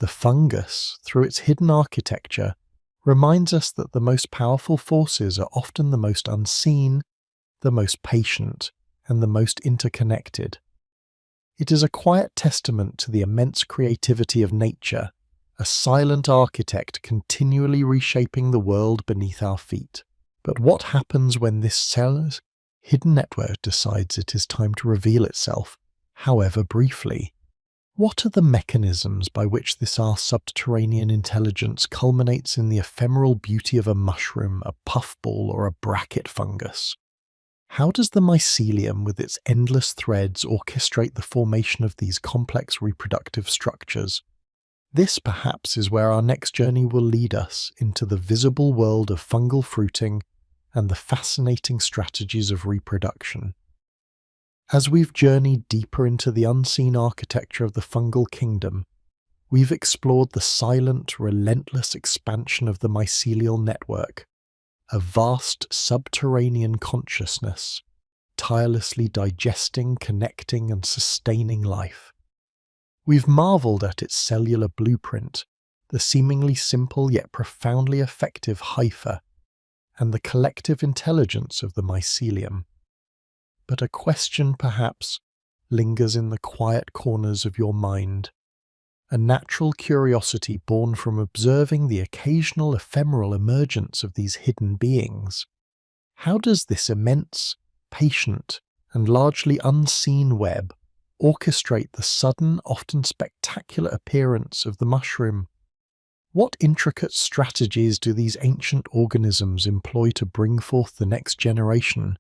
[SPEAKER 1] The fungus, through its hidden architecture, reminds us that the most powerful forces are often the most unseen, the most patient, and the most interconnected. It is a quiet testament to the immense creativity of nature, a silent architect continually reshaping the world beneath our feet. But what happens when this cell's hidden network decides it is time to reveal itself, however briefly? What are the mechanisms by which this our subterranean intelligence culminates in the ephemeral beauty of a mushroom, a puffball, or a bracket fungus? How does the mycelium, with its endless threads, orchestrate the formation of these complex reproductive structures? This, perhaps, is where our next journey will lead us, into the visible world of fungal fruiting and the fascinating strategies of reproduction. As we've journeyed deeper into the unseen architecture of the fungal kingdom, we've explored the silent, relentless expansion of the mycelial network, a vast subterranean consciousness, tirelessly digesting, connecting, and sustaining life. We've marveled at its cellular blueprint, the seemingly simple yet profoundly effective hypha, and the collective intelligence of the mycelium. But a question, perhaps, lingers in the quiet corners of your mind, a natural curiosity born from observing the occasional ephemeral emergence of these hidden beings. How does this immense, patient, and largely unseen web orchestrate the sudden, often spectacular appearance of the mushroom? What intricate strategies do these ancient organisms employ to bring forth the next generation,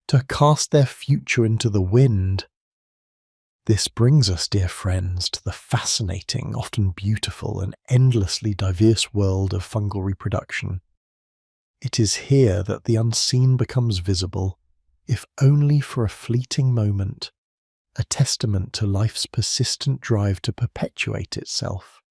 [SPEAKER 1] to cast their future into the wind? This brings us, dear friends, to the fascinating, often beautiful, and endlessly diverse world of fungal reproduction. It is here that the unseen becomes visible, if only for a fleeting moment, a testament to life's persistent drive to perpetuate itself.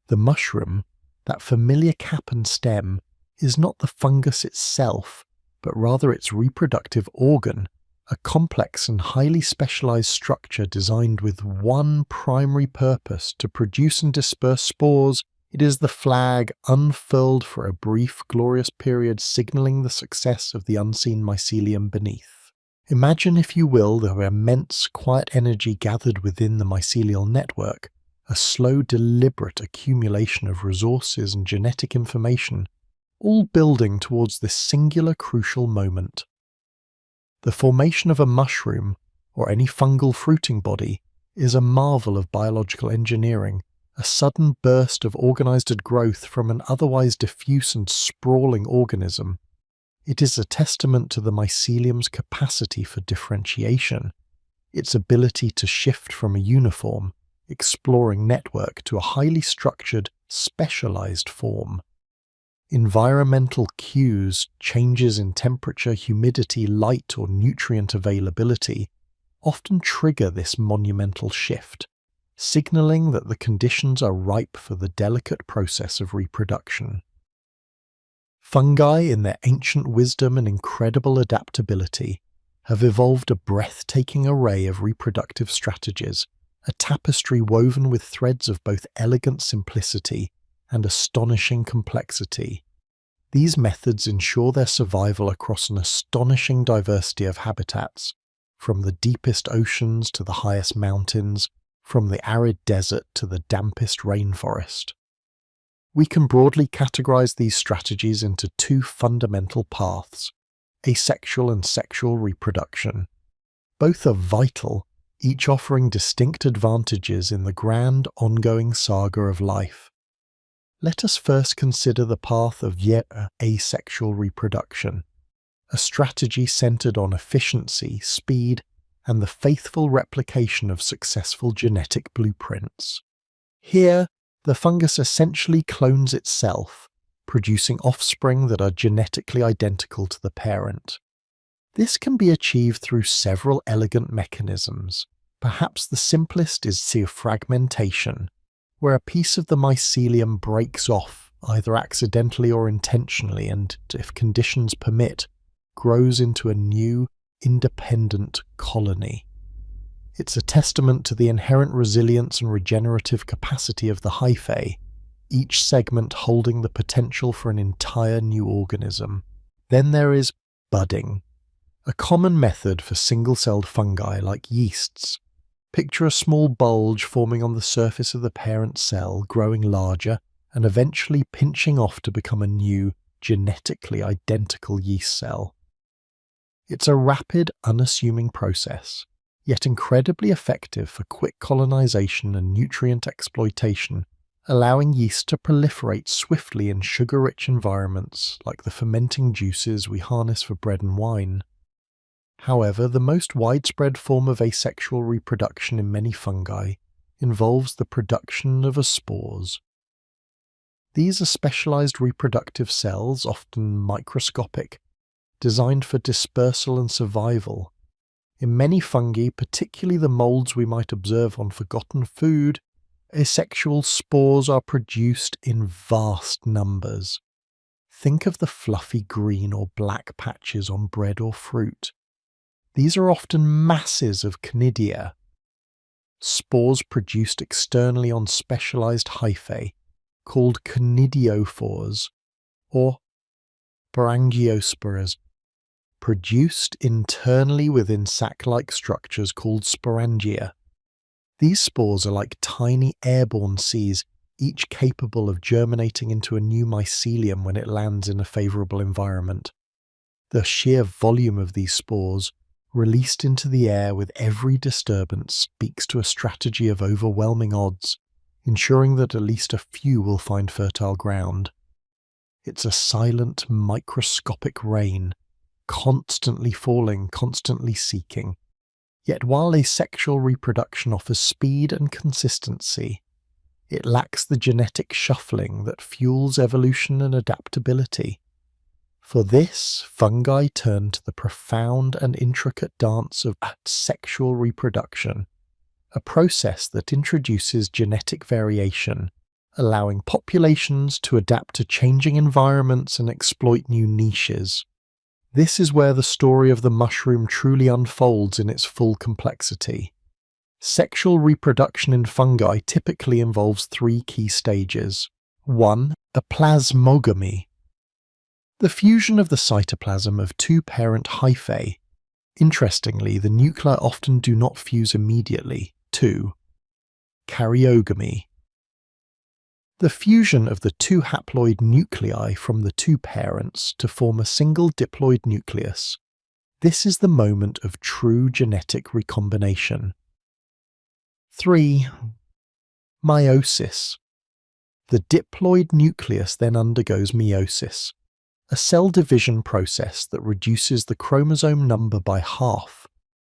[SPEAKER 1] The mushroom, that familiar cap and stem, is not the fungus itself, but rather its reproductive organ, a complex and highly specialized structure designed with one primary purpose: to produce and disperse spores. It is the flag unfurled for a brief, glorious period, signaling the success of the unseen mycelium beneath. Imagine, if you will, the immense, quiet energy gathered within the mycelial network, a slow, deliberate accumulation of resources and genetic information, all building towards this singular, crucial moment. The formation of a mushroom, or any fungal fruiting body, is a marvel of biological engineering, a sudden burst of organized growth from an otherwise diffuse and sprawling organism. It is a testament to the mycelium's capacity for differentiation, its ability to shift from a uniform, exploring network to a highly structured, specialized form. Environmental cues, changes in temperature, humidity, light, or nutrient availability, often trigger this monumental shift, signaling that the conditions are ripe for the delicate process of reproduction. Fungi, in their ancient wisdom and incredible adaptability, have evolved a breathtaking array of reproductive strategies, a tapestry woven with threads of both elegant simplicity and astonishing complexity. These methods ensure their survival across an astonishing diversity of habitats, from the deepest oceans to the highest mountains, from the arid desert to the dampest rainforest. We can broadly categorize these strategies into two fundamental paths: asexual and sexual reproduction. Both are vital, each offering distinct advantages in the grand, ongoing saga of life. Let us first consider the path of asexual reproduction, a strategy centered on efficiency, speed, and the faithful replication of successful genetic blueprints. Here, the fungus essentially clones itself, producing offspring that are genetically identical to the parent. This can be achieved through several elegant mechanisms. Perhaps the simplest is fragmentation, where a piece of the mycelium breaks off, either accidentally or intentionally, and, if conditions permit, grows into a new, independent colony. It's a testament to the inherent resilience and regenerative capacity of the hyphae, each segment holding the potential for an entire new organism. Then there is budding, a common method for single-celled fungi like yeasts. Picture a small bulge forming on the surface of the parent cell, growing larger and eventually pinching off to become a new, genetically identical yeast cell. It's a rapid, unassuming process, yet incredibly effective for quick colonization and nutrient exploitation, allowing yeast to proliferate swiftly in sugar-rich environments like the fermenting juices we harness for bread and wine. However, the most widespread form of asexual reproduction in many fungi involves the production of spores. These are specialized reproductive cells, often microscopic, designed for dispersal and survival. In many fungi, particularly the molds we might observe on forgotten food, asexual spores are produced in vast numbers. Think of the fluffy green or black patches on bread or fruit. These are often masses of conidia, spores produced externally on specialized hyphae, called conidiophores, or sporangiospores, produced internally within sac-like structures called sporangia. These spores are like tiny airborne seeds, each capable of germinating into a new mycelium when it lands in a favorable environment. The sheer volume of these spores, released into the air with every disturbance, speaks to a strategy of overwhelming odds, ensuring that at least a few will find fertile ground. It's a silent, microscopic rain, constantly falling, constantly seeking. Yet while asexual reproduction offers speed and consistency, it lacks the genetic shuffling that fuels evolution and adaptability. For this, fungi turn to the profound and intricate dance of sexual reproduction, a process that introduces genetic variation, allowing populations to adapt to changing environments and exploit new niches. This is where the story of the mushroom truly unfolds in its full complexity. Sexual reproduction in fungi typically involves three key stages. 1. A plasmogamy. The fusion of the cytoplasm of two parent hyphae. Interestingly, the nuclei often do not fuse immediately. 2. Karyogamy. The fusion of the two haploid nuclei from the two parents to form a single diploid nucleus. This is the moment of true genetic recombination. 3. Meiosis. The diploid nucleus then undergoes meiosis, a cell division process that reduces the chromosome number by half,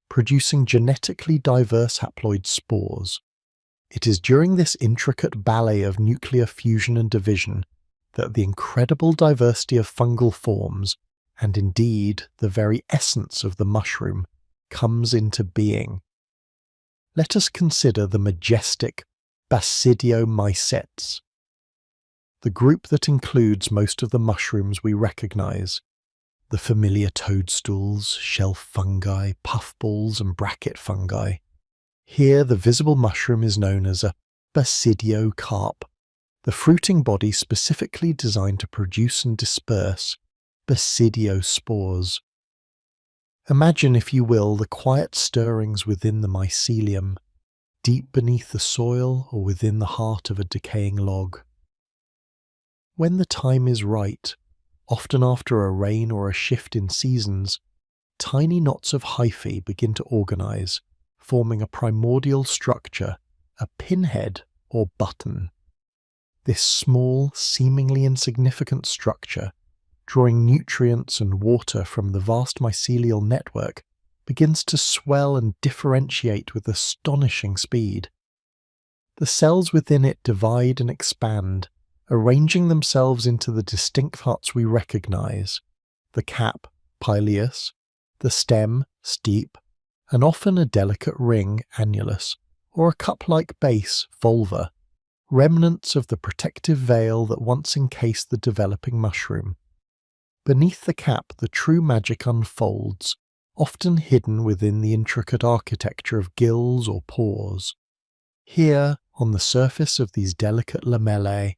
[SPEAKER 1] producing genetically diverse haploid spores. It is during this intricate ballet of nuclear fusion and division that the incredible diversity of fungal forms, and indeed the very essence of the mushroom, comes into being. Let us consider the majestic Basidiomycetes, the group that includes most of the mushrooms we recognize, the familiar toadstools, shelf fungi, puffballs and bracket fungi. Here the visible mushroom is known as a basidiocarp, the fruiting body specifically designed to produce and disperse basidiospores. Imagine, if you will, the quiet stirrings within the mycelium, deep beneath the soil or within the heart of a decaying log. When the time is right, often after a rain or a shift in seasons, tiny knots of hyphae begin to organize, forming a primordial structure, a pinhead or button. This small, seemingly insignificant structure, drawing nutrients and water from the vast mycelial network, begins to swell and differentiate with astonishing speed. The cells within it divide and expand, arranging themselves into the distinct parts we recognize: the cap, pileus, the stem, steep, and often a delicate ring, annulus, or a cup-like base, vulva, remnants of the protective veil that once encased the developing mushroom. Beneath the cap, the true magic unfolds, often hidden within the intricate architecture of gills or pores. Here, on the surface of these delicate lamellae,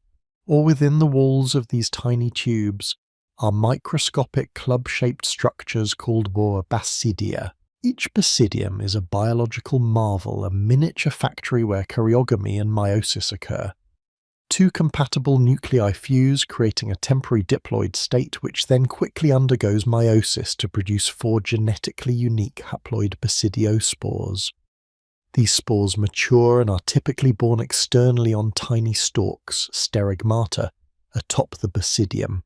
[SPEAKER 1] or within the walls of these tiny tubes, are microscopic club-shaped structures called basidia. Each basidium is a biological marvel, a miniature factory where karyogamy and meiosis occur. Two compatible nuclei fuse, creating a temporary diploid state which then quickly undergoes meiosis to produce 4 genetically unique haploid basidiospores. These spores mature and are typically borne externally on tiny stalks, sterigmata, atop the basidium.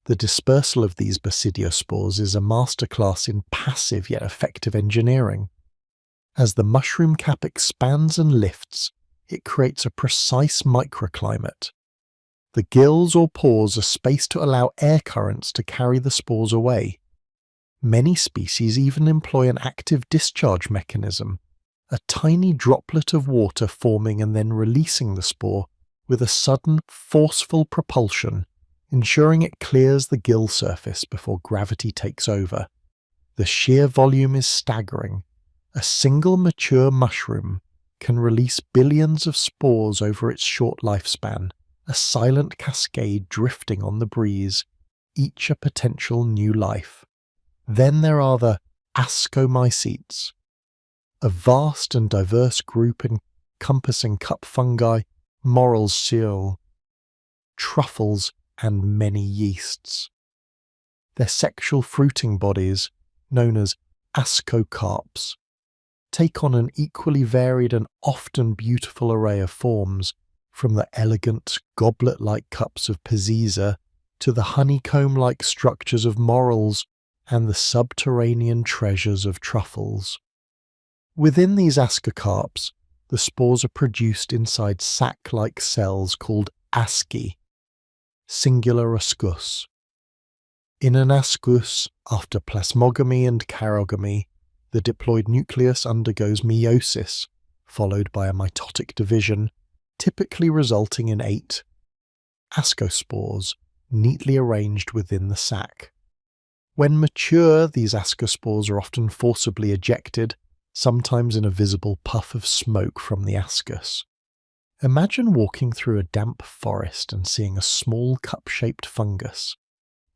[SPEAKER 1] The dispersal of these basidiospores is a masterclass in passive yet effective engineering. As the mushroom cap expands and lifts, it creates a precise microclimate. The gills or pores are spaced to allow air currents to carry the spores away. Many species even employ an active discharge mechanism, a tiny droplet of water forming and then releasing the spore with a sudden, forceful propulsion, ensuring it clears the gill surface before gravity takes over. The sheer volume is staggering. A single mature mushroom can release billions of spores over its short lifespan, a silent cascade drifting on the breeze, each a potential new life. Then there are the ascomycetes, a vast and diverse group encompassing cup fungi, mycelial, truffles, and many yeasts. Their sexual fruiting bodies, known as ascocarps, take on an equally varied and often beautiful array of forms, from the elegant goblet-like cups of Pizziza to the honeycomb-like structures of morels and the subterranean treasures of truffles. Within these ascocarps, the spores are produced inside sac-like cells called asci, singular ascus. In an ascus, after plasmogamy and karyogamy, the diploid nucleus undergoes meiosis, followed by a mitotic division, typically resulting in 8 ascospores neatly arranged within the sac. When mature, these ascospores are often forcibly ejected, sometimes in a visible puff of smoke from the ascus. Imagine walking through a damp forest and seeing a small cup-shaped fungus,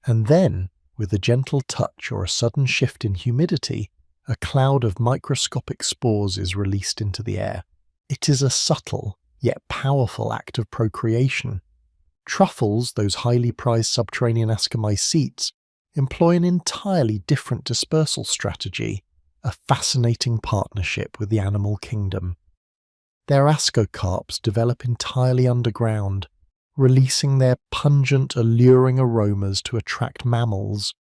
[SPEAKER 1] and then, with a gentle touch or a sudden shift in humidity, a cloud of microscopic spores is released into the air. It is a subtle, yet powerful act of procreation. Truffles, those highly prized subterranean ascomycetes, employ an entirely different dispersal strategy, a fascinating partnership with the animal kingdom. Their ascocarps develop entirely underground, releasing their pungent, alluring aromas to attract mammals,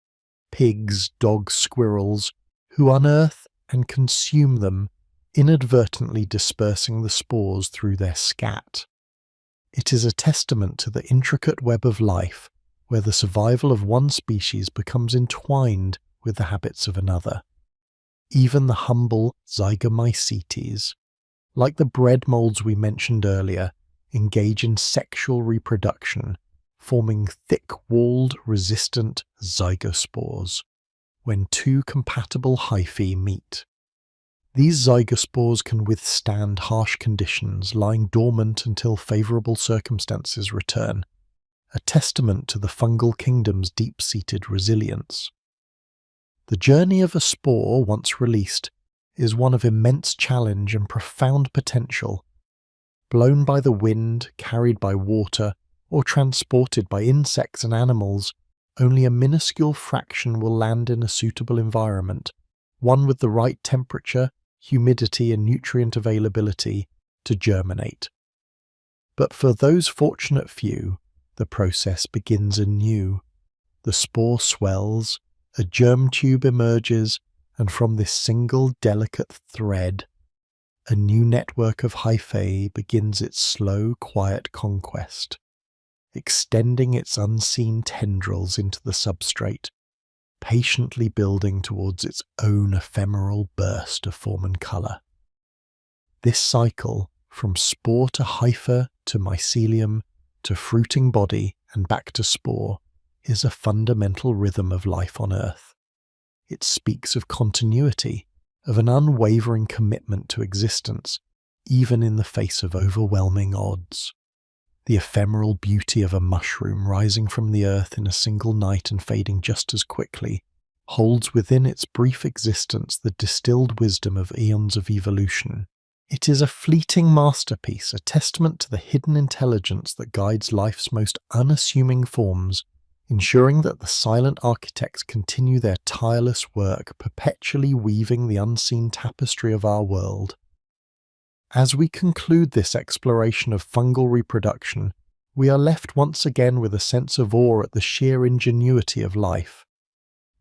[SPEAKER 1] pigs, dogs, squirrels, who unearth and consume them, inadvertently dispersing the spores through their scat. It is a testament to the intricate web of life, where the survival of one species becomes entwined with the habits of another. Even the humble zygomycetes, like the bread molds we mentioned earlier, engage in sexual reproduction, forming thick-walled, resistant zygospores when two compatible hyphae meet. These zygospores can withstand harsh conditions, lying dormant until favourable circumstances return, a testament to the fungal kingdom's deep-seated resilience. The journey of a spore, once released, is one of immense challenge and profound potential. Blown by the wind, carried by water, or transported by insects and animals, only a minuscule fraction will land in a suitable environment, one with the right temperature, humidity and nutrient availability to germinate. But for those fortunate few, the process begins anew. The spore swells, a germ tube emerges, and from this single delicate thread, a new network of hyphae begins its slow, quiet conquest, extending its unseen tendrils into the substrate, patiently building towards its own ephemeral burst of form and colour. This cycle, from spore to hypha to mycelium to fruiting body and back to spore, is a fundamental rhythm of life on Earth. It speaks of continuity, of an unwavering commitment to existence, even in the face of overwhelming odds. The ephemeral beauty of a mushroom rising from the earth in a single night and fading just as quickly holds within its brief existence the distilled wisdom of eons of evolution. It is a fleeting masterpiece, a testament to the hidden intelligence that guides life's most unassuming forms, ensuring that the silent architects continue their tireless work, perpetually weaving the unseen tapestry of our world. As we conclude this exploration of fungal reproduction, we are left once again with a sense of awe at the sheer ingenuity of life.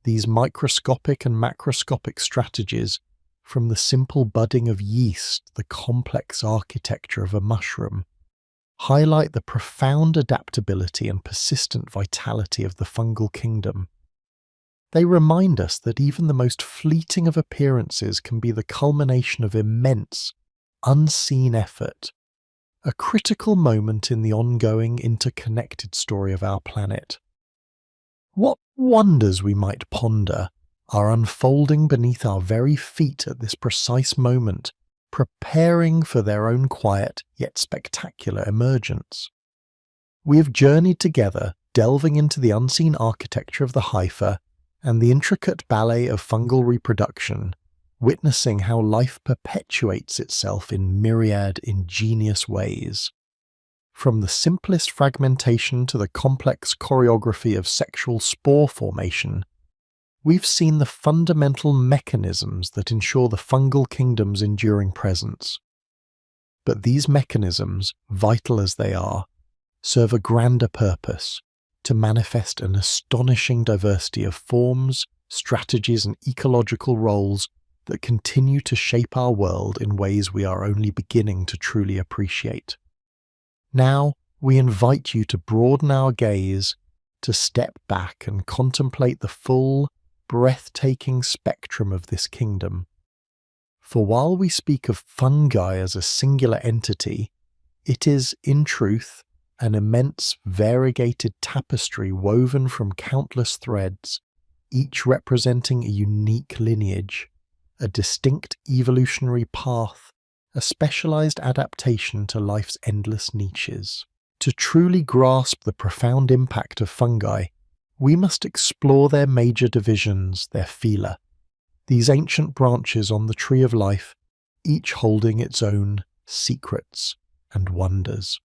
[SPEAKER 1] These microscopic and macroscopic strategies, from the simple budding of yeast, the complex architecture of a mushroom, highlight the profound adaptability and persistent vitality of the fungal kingdom. They remind us that even the most fleeting of appearances can be the culmination of immense, unseen effort, a critical moment in the ongoing interconnected story of our planet. What wonders we might ponder are unfolding beneath our very feet at this precise moment, preparing for their own quiet yet spectacular emergence. We have journeyed together, delving into the unseen architecture of the hypha and the intricate ballet of fungal reproduction, witnessing how life perpetuates itself in myriad ingenious ways. From the simplest fragmentation to the complex choreography of sexual spore formation, we've seen the fundamental mechanisms that ensure the fungal kingdom's enduring presence. But these mechanisms, vital as they are, serve a grander purpose: to manifest an astonishing diversity of forms, strategies and ecological roles that continue to shape our world in ways we are only beginning to truly appreciate. Now, we invite you to broaden our gaze, to step back and contemplate the full, breathtaking spectrum of this kingdom. For while we speak of fungi as a singular entity, it is, in truth, an immense variegated tapestry woven from countless threads, each representing a unique lineage, a distinct evolutionary path, a specialized adaptation to life's endless niches. To truly grasp the profound impact of fungi, we must explore their major divisions, their phyla, these ancient branches on the tree of life, each holding its own secrets and wonders.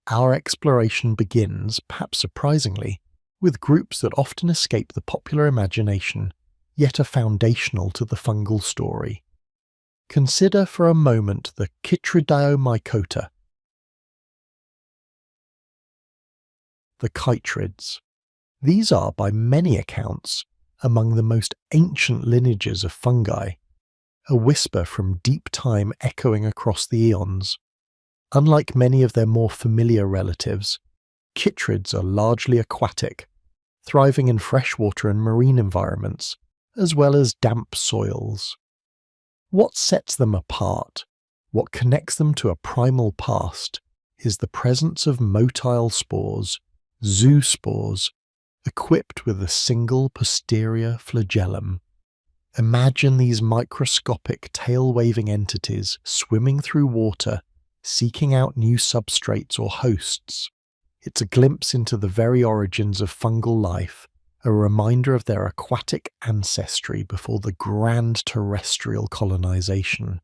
[SPEAKER 1] Our exploration begins, perhaps surprisingly, with groups that often escape the popular imagination, yet are foundational to the fungal story. Consider for a moment the Chytridiomycota, the chytrids. These are, by many accounts, among the most ancient lineages of fungi, a whisper from deep time echoing across the eons. Unlike many of their more familiar relatives, chytrids are largely aquatic, thriving in freshwater and marine environments, as well as damp soils. What sets them apart, what connects them to a primal past, is the presence of motile spores, zoospores, equipped with a single posterior flagellum. Imagine these microscopic tail-waving entities swimming through water, seeking out new substrates or hosts. It's a glimpse into the very origins of fungal life, a reminder of their aquatic ancestry before the grand terrestrial colonization.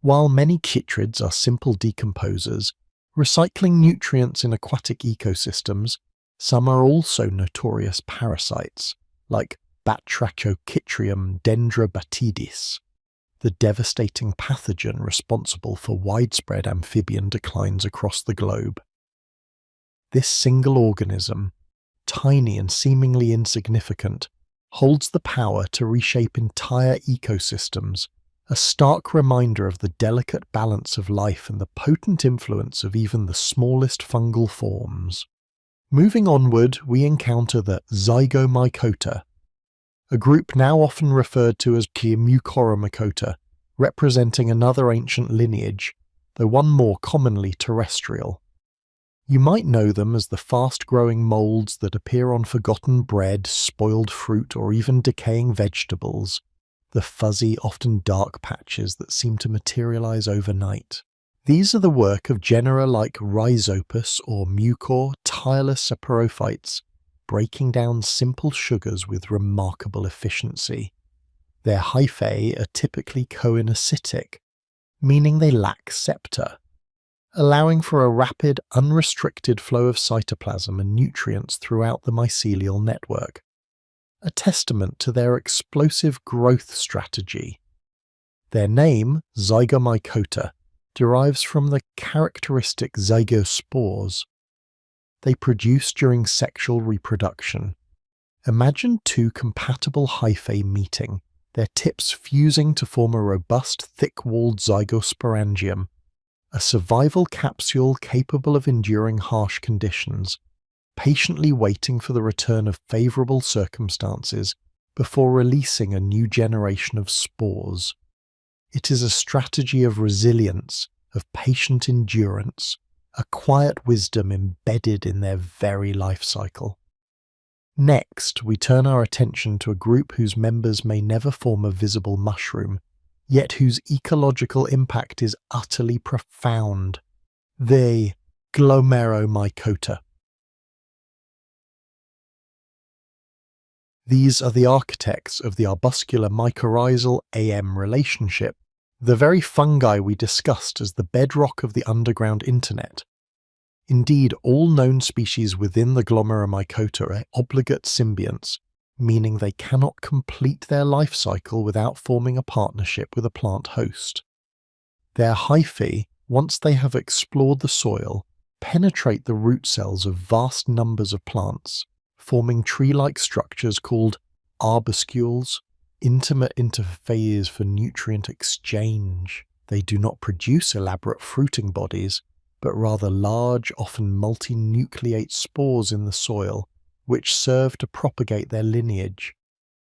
[SPEAKER 1] While many chytrids are simple decomposers, recycling nutrients in aquatic ecosystems, some are also notorious parasites, like Batrachochytrium dendrobatidis, the devastating pathogen responsible for widespread amphibian declines across the globe. This single organism, tiny and seemingly insignificant, holds the power to reshape entire ecosystems, a stark reminder of the delicate balance of life and the potent influence of even the smallest fungal forms. Moving onward, we encounter the Zygomycota, a group now often referred to as Mycological, representing another ancient lineage, though one more commonly terrestrial. You might know them as the fast-growing molds that appear on forgotten bread, spoiled fruit, or even decaying vegetables, the fuzzy, often dark patches that seem to materialize overnight. These are the work of genera like Rhizopus or Mucor tireless saprophytes, breaking down simple sugars with remarkable efficiency. Their hyphae are typically coenecytic, meaning they lack septa, allowing for a rapid, unrestricted flow of cytoplasm and nutrients throughout the mycelial network, a testament to their explosive growth strategy. Their name, Zygomycota, derives from the characteristic zygospores they produce during sexual reproduction. Imagine two compatible hyphae meeting, their tips fusing to form a robust, thick-walled zygosporangium, a survival capsule capable of enduring harsh conditions, patiently waiting for the return of favourable circumstances before releasing a new generation of spores. It is a strategy of resilience, of patient endurance, a quiet wisdom embedded in their very life cycle. Next, we turn our attention to a group whose members may never form a visible mushroom, yet whose ecological impact is utterly profound: the Glomeromycota. These are the architects of the arbuscular mycorrhizal AM relationship, the very fungi we discussed as the bedrock of the underground internet. Indeed, all known species within the Glomeromycota are obligate symbionts, meaning they cannot complete their life cycle without forming a partnership with a plant host. Their hyphae, once they have explored the soil, penetrate the root cells of vast numbers of plants, forming tree-like structures called arbuscules, intimate interfaces for nutrient exchange. They do not produce elaborate fruiting bodies, but rather large, often multinucleate spores in the soil, which serve to propagate their lineage.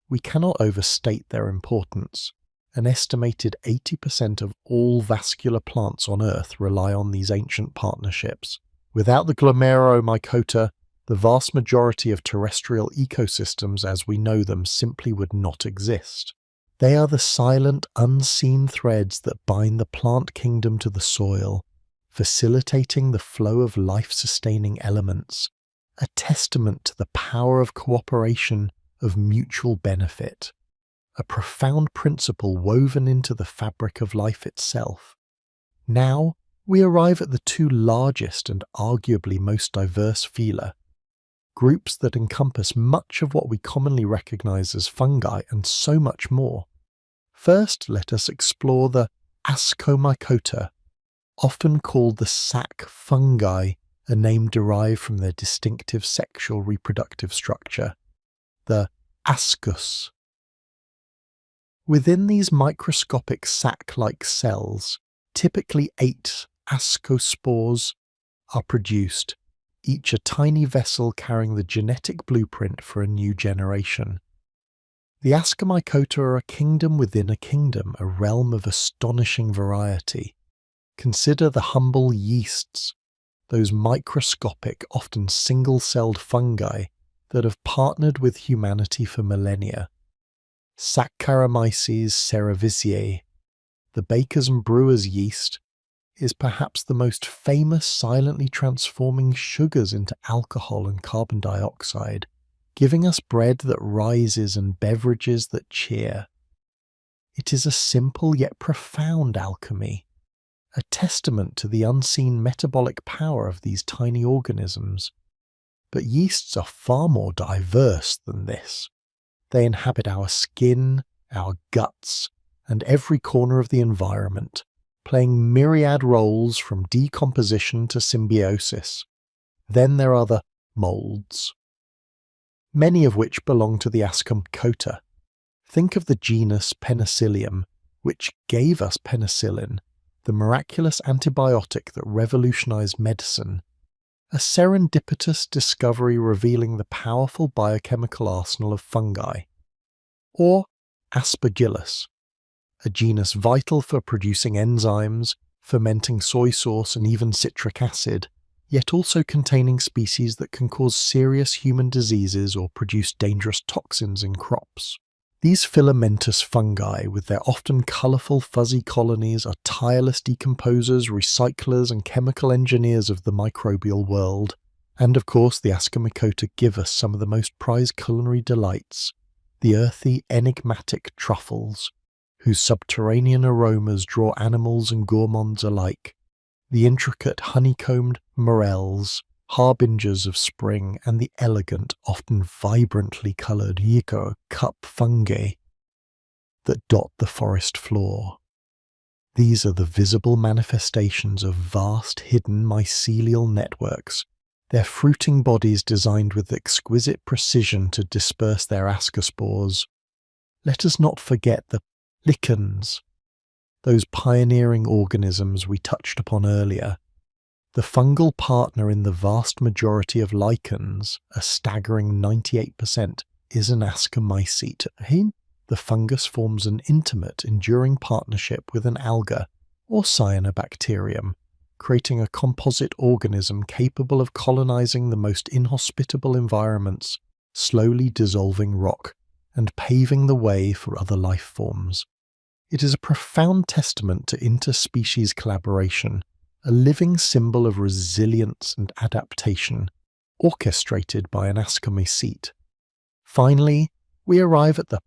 [SPEAKER 1] We cannot overstate their importance. An estimated 80% of all vascular plants on Earth rely on these ancient partnerships. Without the Glomeromycota, the vast majority of terrestrial ecosystems as we know them simply would not exist. They are the silent, unseen threads that bind the plant kingdom to the soil, facilitating the flow of life-sustaining elements, a testament to the power of cooperation, of mutual benefit, a profound principle woven into the fabric of life itself. Now, we arrive at the two largest and arguably most diverse phyla, groups that encompass much of what we commonly recognize as fungi and so much more. First, let us explore the Ascomycota, often called the sac fungi, a name derived from their distinctive sexual reproductive structure, the ascus. Within these microscopic sac-like cells, typically 8 ascospores are produced, each a tiny vessel carrying the genetic blueprint for a new generation. The Ascomycota are a kingdom within a kingdom, a realm of astonishing variety. Consider the humble yeasts, those microscopic, often single-celled fungi that have partnered with humanity for millennia. Saccharomyces cerevisiae, the baker's and brewer's yeast, is perhaps the most famous silently transforming sugars into alcohol and carbon dioxide, giving us bread that rises and beverages that cheer. It is a simple yet profound alchemy, a testament to the unseen metabolic power of these tiny organisms. But yeasts are far more diverse than this. They inhabit our skin, our guts, and every corner of the environment, playing myriad roles from decomposition to symbiosis. Then there are the molds, many of which belong to the Ascomycota. Think of the genus Penicillium, which gave us penicillin, the miraculous antibiotic that revolutionized medicine, a serendipitous discovery revealing the powerful biochemical arsenal of fungi. Or Aspergillus, a genus vital for producing enzymes, fermenting soy sauce and even citric acid, yet also containing species that can cause serious human diseases or produce dangerous toxins in crops. These filamentous fungi, with their often colourful fuzzy colonies, are tireless decomposers, recyclers and chemical engineers of the microbial world. And of course the Ascomycota give us some of the most prized culinary delights, the earthy, enigmatic truffles, whose subterranean aromas draw animals and gourmands alike, the intricate honeycombed morels, harbingers of spring, and the elegant, often vibrantly coloured cup fungi that dot the forest floor. These are the visible manifestations of vast hidden mycelial networks, their fruiting bodies designed with exquisite precision to disperse their ascospores. Let us not forget the lichens, those pioneering organisms we touched upon earlier. The fungal partner in the vast majority of lichens, a staggering 98%, is an ascomycete. The fungus forms an intimate, enduring partnership with an alga or cyanobacterium, creating a composite organism capable of colonizing the most inhospitable environments, slowly dissolving rock and paving the way for other life forms. It is a profound testament to interspecies collaboration, a living symbol of resilience and adaptation, orchestrated by an ascomycete. Finally, we arrive at the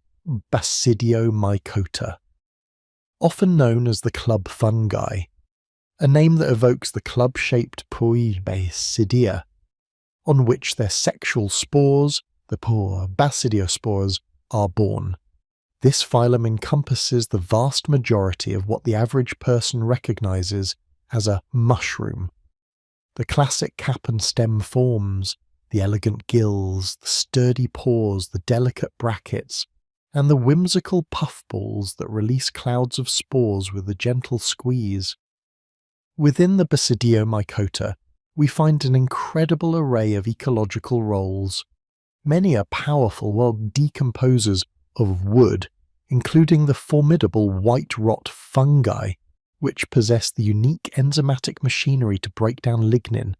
[SPEAKER 1] Basidiomycota, often known as the club fungi, a name that evokes the club-shaped Basidia, on which their sexual spores, the basidiospores, are born. This phylum encompasses the vast majority of what the average person recognizes as a mushroom. The classic cap and stem forms, the elegant gills, the sturdy pores, the delicate brackets, and the whimsical puffballs that release clouds of spores with a gentle squeeze. Within the Basidiomycota, we find an incredible array of ecological roles. Many are powerful decomposers of wood, including the formidable white rot fungi, which possess the unique enzymatic machinery to break down lignin.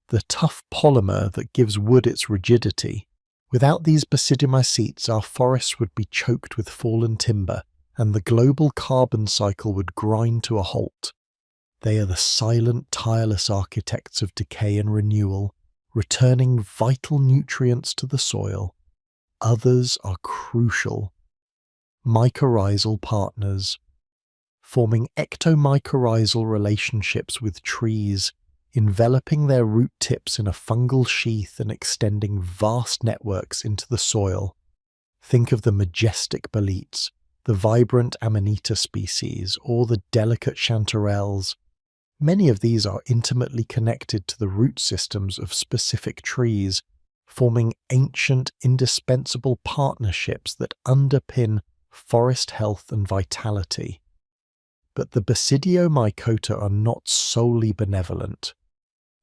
[SPEAKER 1] the tough polymer that gives wood its rigidity. Without these basidiomycetes, our forests would be choked with fallen timber, and the global carbon cycle would grind to a halt. They are the silent, tireless architects of decay and renewal, returning vital nutrients to the soil. Others are crucial. Mycorrhizal partners, forming ectomycorrhizal relationships with trees, enveloping their root tips in a fungal sheath and extending vast networks into the soil. Think of the majestic boletes, the vibrant amanita species, or the delicate chanterelles. Many of these are intimately connected to the root systems of specific trees, forming ancient, indispensable partnerships that underpin forest health and vitality. But the Basidiomycota are not solely benevolent.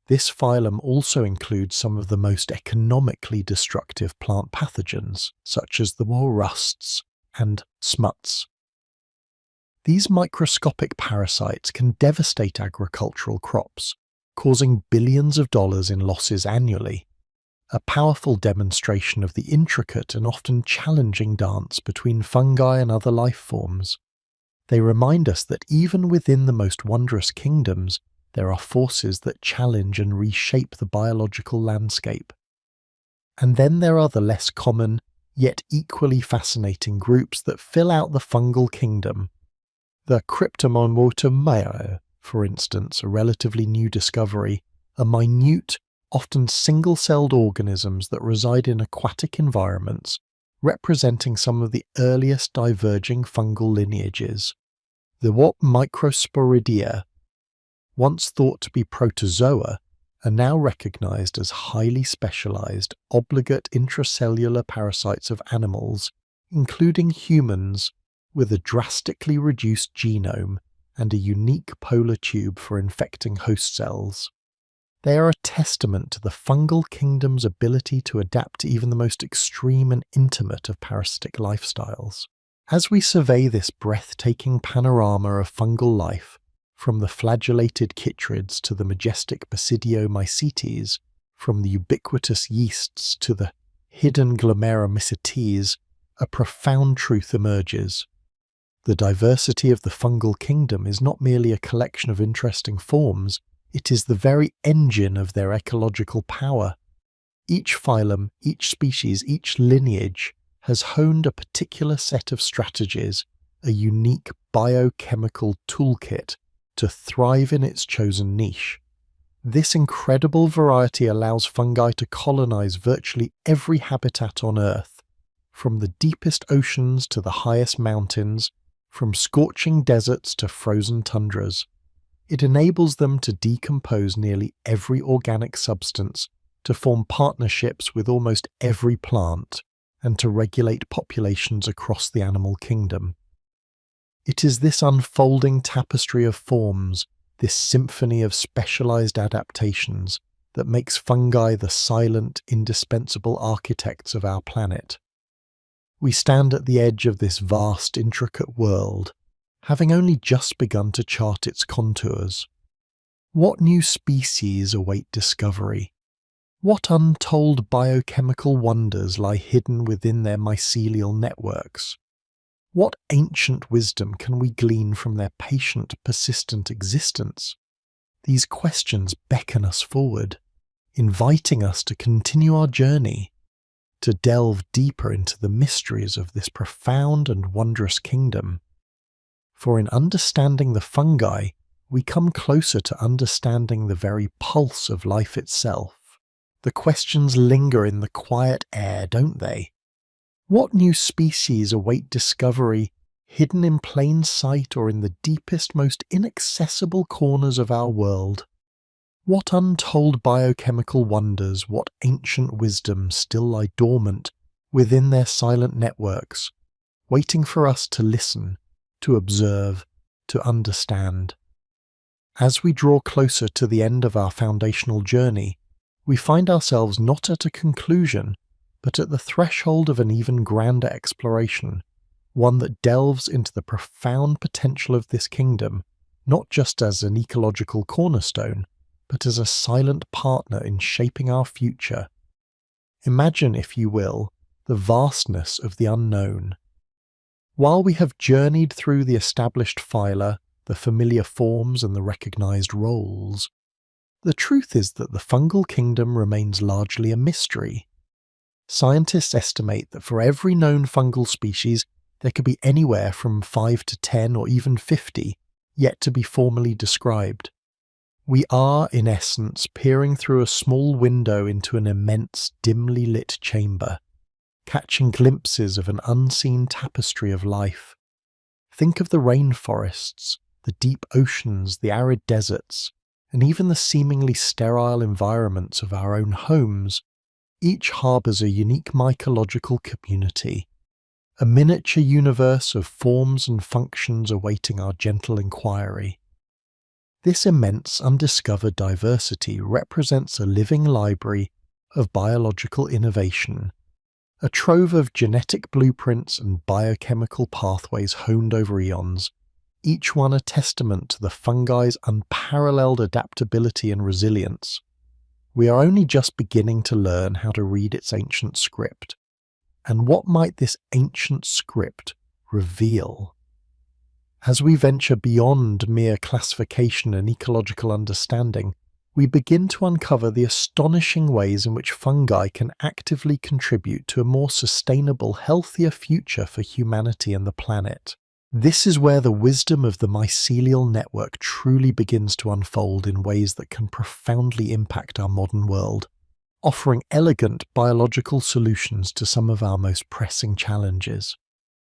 [SPEAKER 1] This phylum also includes some of the most economically destructive plant pathogens, such as the war rusts and smuts. These microscopic parasites can devastate agricultural crops, causing billions of dollars in losses annually, a powerful demonstration of the intricate and often challenging dance between fungi and other life forms. They remind us that even within the most wondrous kingdoms, there are forces that challenge and reshape the biological landscape. And then there are the less common, yet equally fascinating groups that fill out the fungal kingdom. The Cryptomycota, for instance, a relatively new discovery, are minute, often single-celled organisms that reside in aquatic environments, representing some of the earliest diverging fungal lineages. The Microsporidia, once thought to be protozoa, are now recognized as highly specialized, obligate intracellular parasites of animals, including humans, with a drastically reduced genome and a unique polar tube for infecting host cells. They are a testament to the fungal kingdom's ability to adapt to even the most extreme and intimate of parasitic lifestyles. As we survey this breathtaking panorama of fungal life, from the flagellated chytrids to the majestic Basidiomycetes, from the ubiquitous yeasts to the hidden Glomeromycetes, a profound truth emerges. The diversity of the fungal kingdom is not merely a collection of interesting forms, it is the very engine of their ecological power. Each phylum, each species, each lineage has honed a particular set of strategies, a unique biochemical toolkit to thrive in its chosen niche. This incredible variety allows fungi to colonize virtually every habitat on Earth, from the deepest oceans to the highest mountains, from scorching deserts to frozen tundras. It enables them to decompose nearly every organic substance, to form partnerships with almost every plant, and to regulate populations across the animal kingdom. It is this unfolding tapestry of forms, this symphony of specialized adaptations, that makes fungi the silent, indispensable architects of our planet. We stand at the edge of this vast, intricate world, having only just begun to chart its contours. What new species await discovery? What untold biochemical wonders lie hidden within their mycelial networks? What ancient wisdom can we glean from their patient, persistent existence? These questions beckon us forward, inviting us to continue our journey, to delve deeper into the mysteries of this profound and wondrous kingdom. For in understanding the fungi, we come closer to understanding the very pulse of life itself. The questions linger in the quiet air, don't they? What new species await discovery, hidden in plain sight or in the deepest, most inaccessible corners of our world? What untold biochemical wonders, what ancient wisdom still lie dormant within their silent networks, waiting for us to listen, to observe, to understand? As we draw closer to the end of our foundational journey, we find ourselves not at a conclusion, but at the threshold of an even grander exploration, one that delves into the profound potential of this kingdom, not just as an ecological cornerstone, but as a silent partner in shaping our future. Imagine, if you will, the vastness of the unknown. While we have journeyed through the established phyla, the familiar forms and the recognized roles, the truth is that the fungal kingdom remains largely a mystery. Scientists estimate that for every known fungal species, there could be anywhere from 5 to 10 or even 50 yet to be formally described. We are, in essence, peering through a small window into an immense, dimly lit chamber, catching glimpses of an unseen tapestry of life. Think of the rainforests, the deep oceans, the arid deserts, and even the seemingly sterile environments of our own homes. Each harbours a unique mycological community, a miniature universe of forms and functions awaiting our gentle inquiry. This immense undiscovered diversity represents a living library of biological innovation, a trove of genetic blueprints and biochemical pathways honed over eons, each one a testament to the fungi's unparalleled adaptability and resilience. We are only just beginning to learn how to read its ancient script. And what might this ancient script reveal? As we venture beyond mere classification and ecological understanding, we begin to uncover the astonishing ways in which fungi can actively contribute to a more sustainable, healthier future for humanity and the planet. This is where the wisdom of the mycelial network truly begins to unfold in ways that can profoundly impact our modern world, offering elegant biological solutions to some of our most pressing challenges.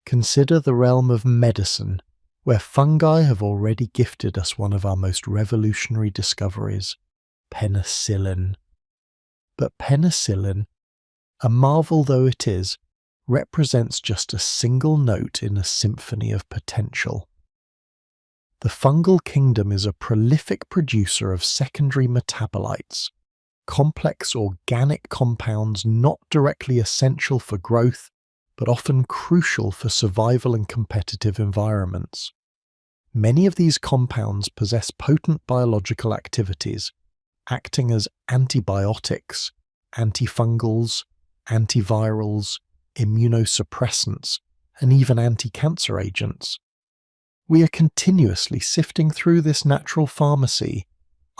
[SPEAKER 1] Consider the realm of medicine, where fungi have already gifted us one of our most revolutionary discoveries, penicillin. But penicillin, a marvel though it is, represents just a single note in a symphony of potential. The fungal kingdom is a prolific producer of secondary metabolites, complex organic compounds not directly essential for growth, but often crucial for survival in competitive environments. Many of these compounds possess potent biological activities, acting as antibiotics, antifungals, antivirals, immunosuppressants, and even anti-cancer agents. We are continuously sifting through this natural pharmacy,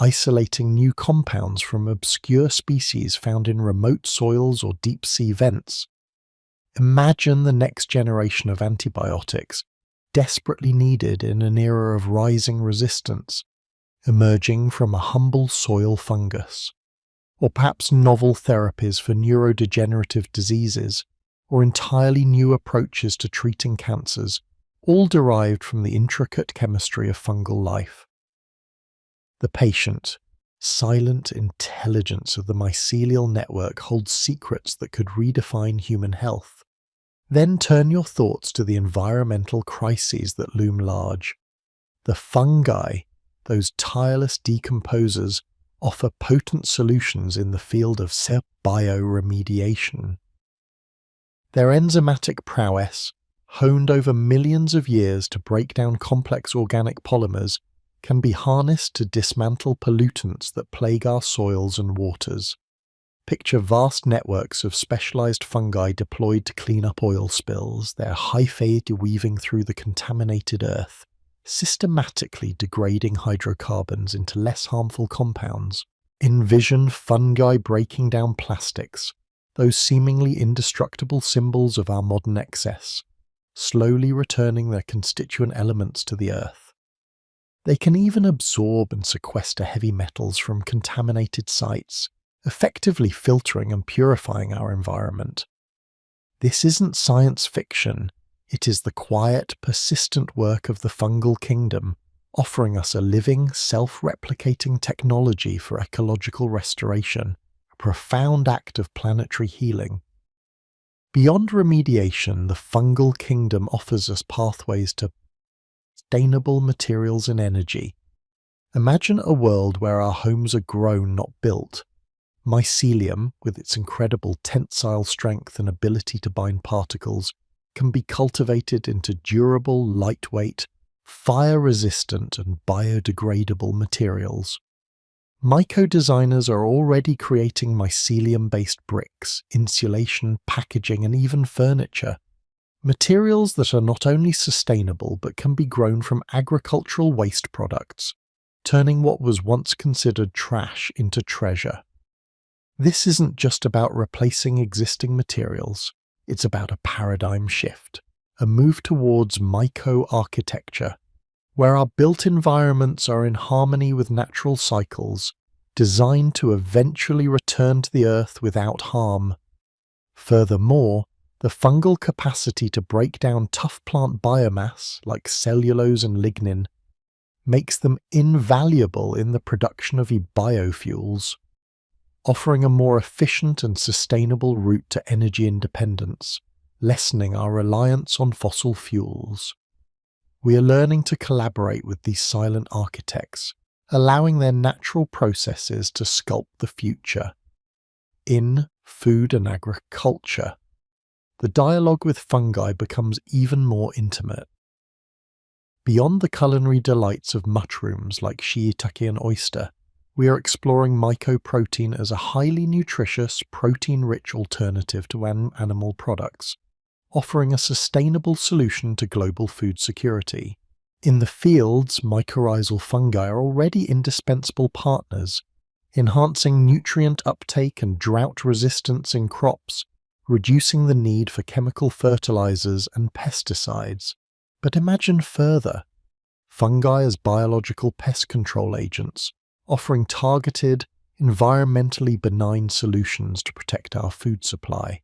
[SPEAKER 1] isolating new compounds from obscure species found in remote soils or deep-sea vents. Imagine the next generation of antibiotics, desperately needed in an era of rising resistance, emerging from a humble soil fungus, or perhaps novel therapies for neurodegenerative diseases, or entirely new approaches to treating cancers, all derived from the intricate chemistry of fungal life. The patient, silent intelligence of the mycelial network holds secrets that could redefine human health. Then turn your thoughts to the environmental crises that loom large. The fungi, those tireless decomposers, offer potent solutions in the field of bioremediation. Their enzymatic prowess, honed over millions of years to break down complex organic polymers, can be harnessed to dismantle pollutants that plague our soils and waters. Picture vast networks of specialized fungi deployed to clean up oil spills, their hyphal weaving through the contaminated earth, systematically degrading hydrocarbons into less harmful compounds. Envision fungi breaking down plastics, those seemingly indestructible symbols of our modern excess, slowly returning their constituent elements to the earth. They can even absorb and sequester heavy metals from contaminated sites, effectively filtering and purifying our environment. This isn't science fiction, it is the quiet, persistent work of the fungal kingdom, offering us a living, self-replicating technology for ecological restoration, a profound act of planetary healing. Beyond remediation, the fungal kingdom offers us pathways to sustainable materials and energy. Imagine a world where our homes are grown, not built. Mycelium, with its incredible tensile strength and ability to bind particles, can be cultivated into durable, lightweight, fire-resistant and biodegradable materials. Myco designers are already creating mycelium-based bricks, insulation, packaging, and even furniture. Materials that are not only sustainable but can be grown from agricultural waste products, turning what was once considered trash into treasure. This isn't just about replacing existing materials, it's about a paradigm shift, a move towards myco-architecture, where our built environments are in harmony with natural cycles, designed to eventually return to the earth without harm. Furthermore, the fungal capacity to break down tough plant biomass, like cellulose and lignin, makes them invaluable in the production of biofuels, offering a more efficient and sustainable route to energy independence, lessening our reliance on fossil fuels. We are learning to collaborate with these silent architects, allowing their natural processes to sculpt the future. In food and agriculture, the dialogue with fungi becomes even more intimate. Beyond the culinary delights of mushrooms like shiitake and oyster, we are exploring mycoprotein as a highly nutritious, protein-rich alternative to animal products, offering a sustainable solution to global food security. In the fields, mycorrhizal fungi are already indispensable partners, enhancing nutrient uptake and drought resistance in crops, reducing the need for chemical fertilizers and pesticides. But imagine further. Fungi as biological pest control agents, offering targeted, environmentally benign solutions to protect our food supply.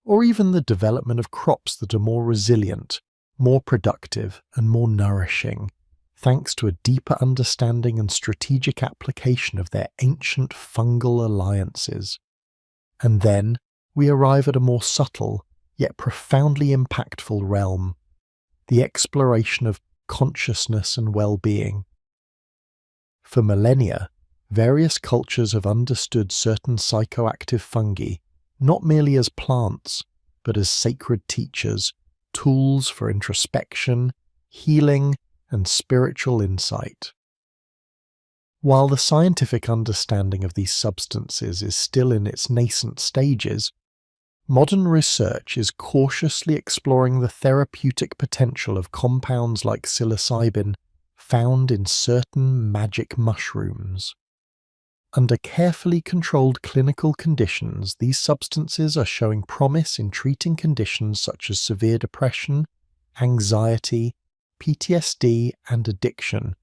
[SPEAKER 1] Or even the development of crops that are more resilient, more productive, and more nourishing, thanks to a deeper understanding and strategic application of their ancient fungal alliances. And then we arrive at a more subtle, yet profoundly impactful realm, the exploration of consciousness and well-being. For millennia, various cultures have understood certain psychoactive fungi not merely as plants, but as sacred teachers, tools for introspection, healing, and spiritual insight. While the scientific understanding of these substances is still in its nascent stages, modern research is cautiously exploring the therapeutic potential of compounds like psilocybin found in certain magic mushrooms. Under carefully controlled clinical conditions, these substances are showing promise in treating conditions such as severe depression, anxiety, PTSD, and addiction,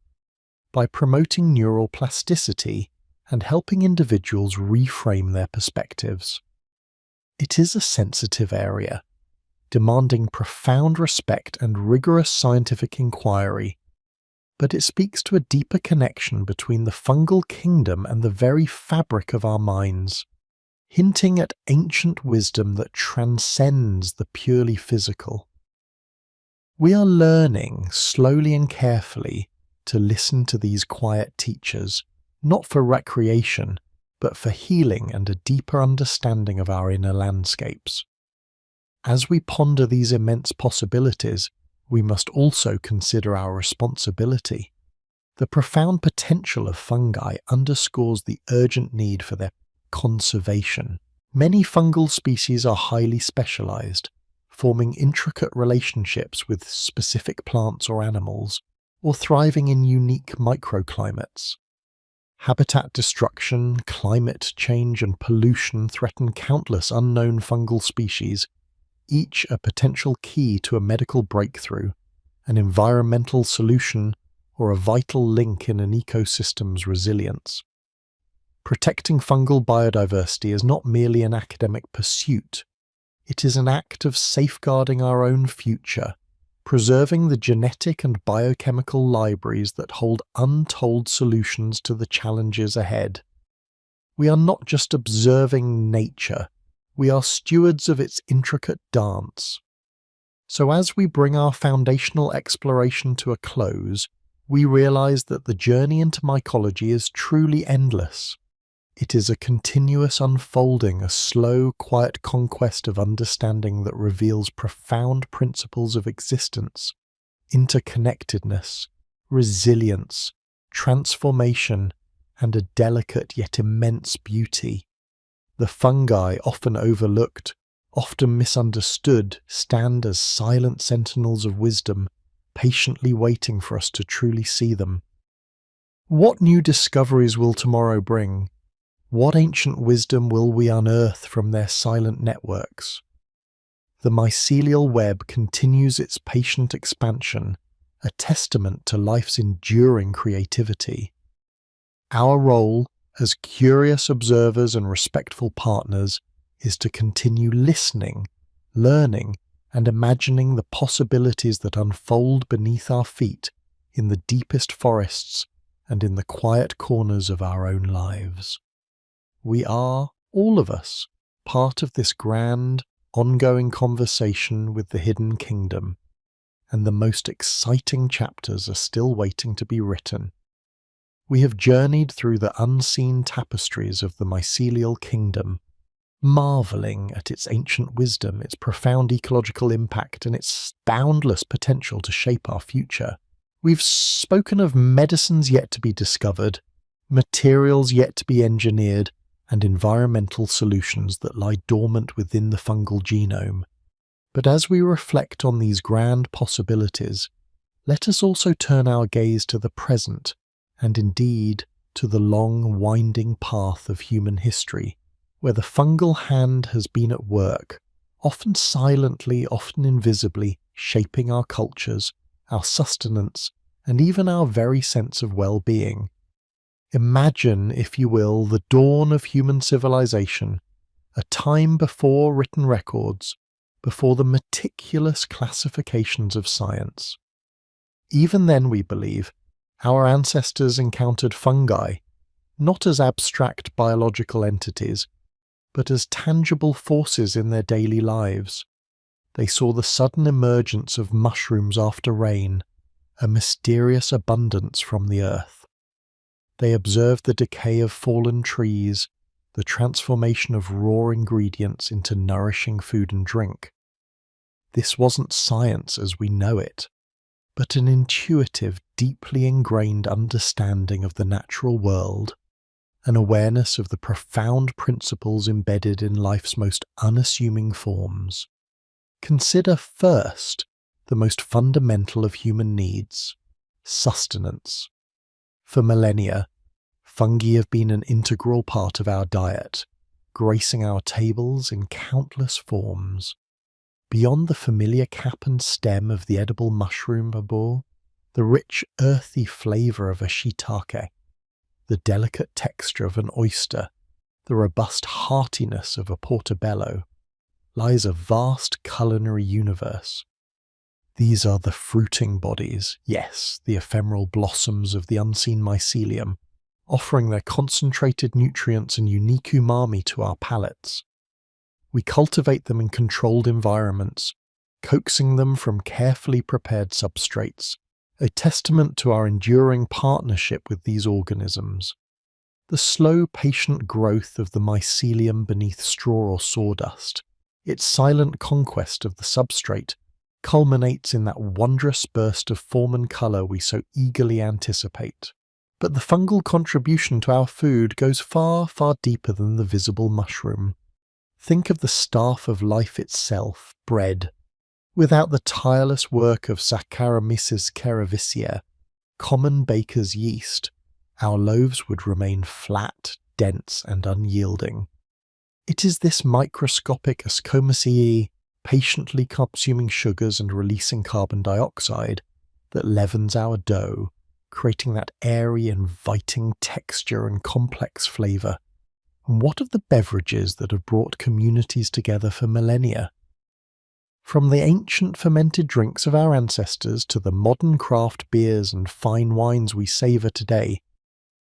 [SPEAKER 1] by promoting neural plasticity and helping individuals reframe their perspectives. It is a sensitive area, demanding profound respect and rigorous scientific inquiry, but it speaks to a deeper connection between the fungal kingdom and the very fabric of our minds, hinting at ancient wisdom that transcends the purely physical. We are learning, slowly and carefully, to listen to these quiet teachers, not for recreation, but for healing and a deeper understanding of our inner landscapes. As we ponder these immense possibilities, we must also consider our responsibility. The profound potential of fungi underscores the urgent need for their conservation. Many fungal species are highly specialized, forming intricate relationships with specific plants or animals, or thriving in unique microclimates. Habitat destruction, climate change, and pollution threaten countless unknown fungal species, each a potential key to a medical breakthrough, an environmental solution, or a vital link in an ecosystem's resilience. Protecting fungal biodiversity is not merely an academic pursuit. It is an act of safeguarding our own future, preserving the genetic and biochemical libraries that hold untold solutions to the challenges ahead. We are not just observing nature, we are stewards of its intricate dance. So as we bring our foundational exploration to a close, we realize that the journey into mycology is truly endless. It is a continuous unfolding, a slow, quiet conquest of understanding that reveals profound principles of existence, interconnectedness, resilience, transformation, and a delicate yet immense beauty. The fungi, often overlooked, often misunderstood, stand as silent sentinels of wisdom, patiently waiting for us to truly see them. What new discoveries will tomorrow bring? What ancient wisdom will we unearth from their silent networks? The mycelial web continues its patient expansion, a testament to life's enduring creativity. Our role, as curious observers and respectful partners, is to continue listening, learning, and imagining the possibilities that unfold beneath our feet in the deepest forests and in the quiet corners of our own lives. We are, all of us, part of this grand, ongoing conversation with the hidden kingdom, and the most exciting chapters are still waiting to be written. We have journeyed through the unseen tapestries of the mycelial kingdom, marvelling at its ancient wisdom, its profound ecological impact, and its boundless potential to shape our future. We've spoken of medicines yet to be discovered, materials yet to be engineered, and environmental solutions that lie dormant within the fungal genome. But as we reflect on these grand possibilities, let us also turn our gaze to the present, and indeed to the long, winding path of human history, where the fungal hand has been at work, often silently, often invisibly, shaping our cultures, our sustenance, and even our very sense of well-being. Imagine, if you will, the dawn of human civilization, a time before written records, before the meticulous classifications of science. Even then, we believe, our ancestors encountered fungi, not as abstract biological entities, but as tangible forces in their daily lives. They saw the sudden emergence of mushrooms after rain, a mysterious abundance from the earth. They observed the decay of fallen trees, the transformation of raw ingredients into nourishing food and drink. This wasn't science as we know it, but an intuitive, deeply ingrained understanding of the natural world, an awareness of the profound principles embedded in life's most unassuming forms. Consider first the most fundamental of human needs, sustenance. For millennia, fungi have been an integral part of our diet, gracing our tables in countless forms. Beyond the familiar cap and stem of the edible mushroom babur, the rich earthy flavour of a shiitake, the delicate texture of an oyster, the robust heartiness of a portobello, lies a vast culinary universe. These are the fruiting bodies, yes, the ephemeral blossoms of the unseen mycelium, offering their concentrated nutrients and unique umami to our palates. We cultivate them in controlled environments, coaxing them from carefully prepared substrates, a testament to our enduring partnership with these organisms. The slow, patient growth of the mycelium beneath straw or sawdust, its silent conquest of the substrate, culminates in that wondrous burst of form and colour we so eagerly anticipate. But the fungal contribution to our food goes far, far deeper than the visible mushroom. Think of the staff of life itself, bread. Without the tireless work of Saccharomyces cerevisiae, common baker's yeast, our loaves would remain flat, dense, and unyielding. It is this microscopic Ascomyceae, patiently consuming sugars and releasing carbon dioxide, that leavens our dough, creating that airy, inviting texture and complex flavour. And what of the beverages that have brought communities together for millennia? From the ancient fermented drinks of our ancestors to the modern craft beers and fine wines we savour today,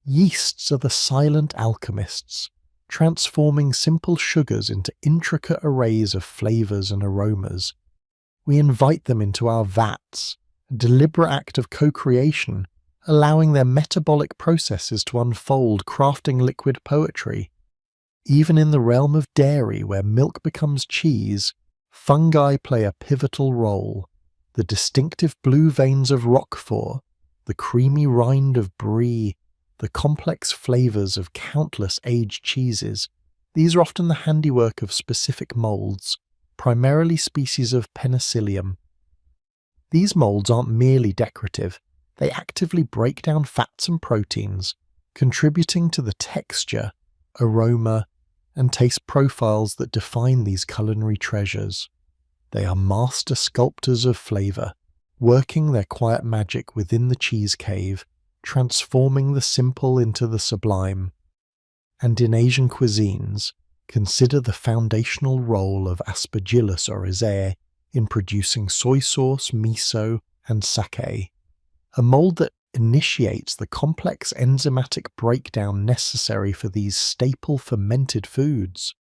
[SPEAKER 1] yeasts are the silent alchemists, transforming simple sugars into intricate arrays of flavours and aromas. We invite them into our vats, a deliberate act of co-creation, allowing their metabolic processes to unfold, crafting liquid poetry. Even in the realm of dairy, where milk becomes cheese, fungi play a pivotal role. The distinctive blue veins of Roquefort, the creamy rind of Brie, the complex flavors of countless aged cheeses. These are often the handiwork of specific molds, primarily species of penicillium. These molds aren't merely decorative, they actively break down fats and proteins, contributing to the texture, aroma, and taste profiles that define these culinary treasures. They are master sculptors of flavor, working their quiet magic within the cheese cave, transforming the simple into the sublime. And in Asian cuisines, consider the foundational role of Aspergillus oryzae in producing soy sauce, miso, and sake, a mold that initiates the complex enzymatic breakdown necessary for these staple fermented foods.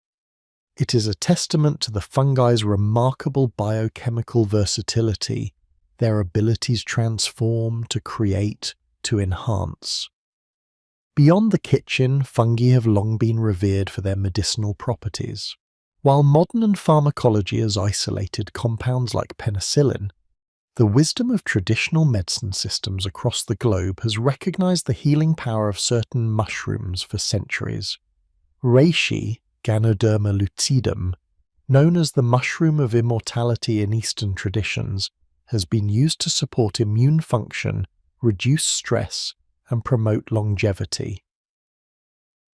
[SPEAKER 1] It is a testament to the fungi's remarkable biochemical versatility, their abilities transform, to create, to enhance. Beyond the kitchen, fungi have long been revered for their medicinal properties. While modern pharmacology has isolated compounds like penicillin, the wisdom of traditional medicine systems across the globe has recognized the healing power of certain mushrooms for centuries. Reishi, Ganoderma lucidum, known as the mushroom of immortality in Eastern traditions, has been used to support immune function, reduce stress, and promote longevity.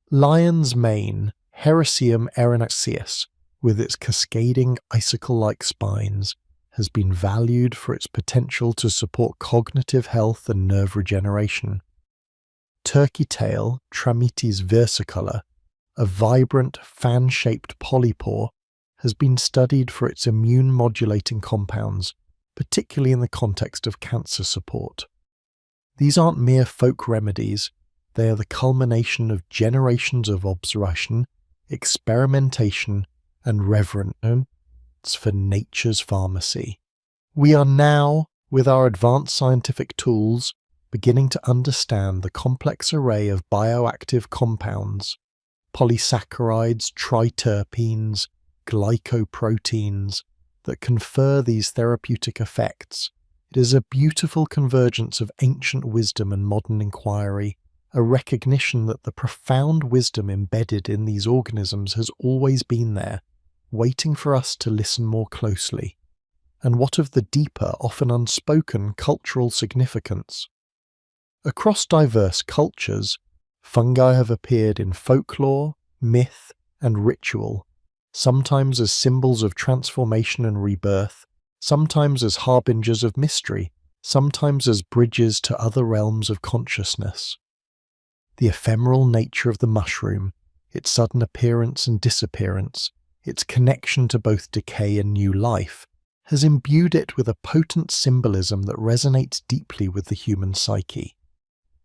[SPEAKER 1] Lion's mane, Hericium erinaceus, with its cascading icicle-like spines, has been valued for its potential to support cognitive health and nerve regeneration. Turkey tail, Trametes versicolor, a vibrant, fan-shaped polypore, has been studied for its immune-modulating compounds, particularly in the context of cancer support. These aren't mere folk remedies, they are the culmination of generations of observation, experimentation, and reverence for nature's pharmacy. We are now, with our advanced scientific tools, beginning to understand the complex array of bioactive compounds, polysaccharides, triterpenes, glycoproteins, that confer these therapeutic effects. It is a beautiful convergence of ancient wisdom and modern inquiry, a recognition that the profound wisdom embedded in these organisms has always been there, waiting for us to listen more closely. And what of the deeper, often unspoken cultural significance? Across diverse cultures, fungi have appeared in folklore, myth, and ritual, sometimes as symbols of transformation and rebirth, sometimes as harbingers of mystery, sometimes as bridges to other realms of consciousness. The ephemeral nature of the mushroom, its sudden appearance and disappearance, its connection to both decay and new life, has imbued it with a potent symbolism that resonates deeply with the human psyche.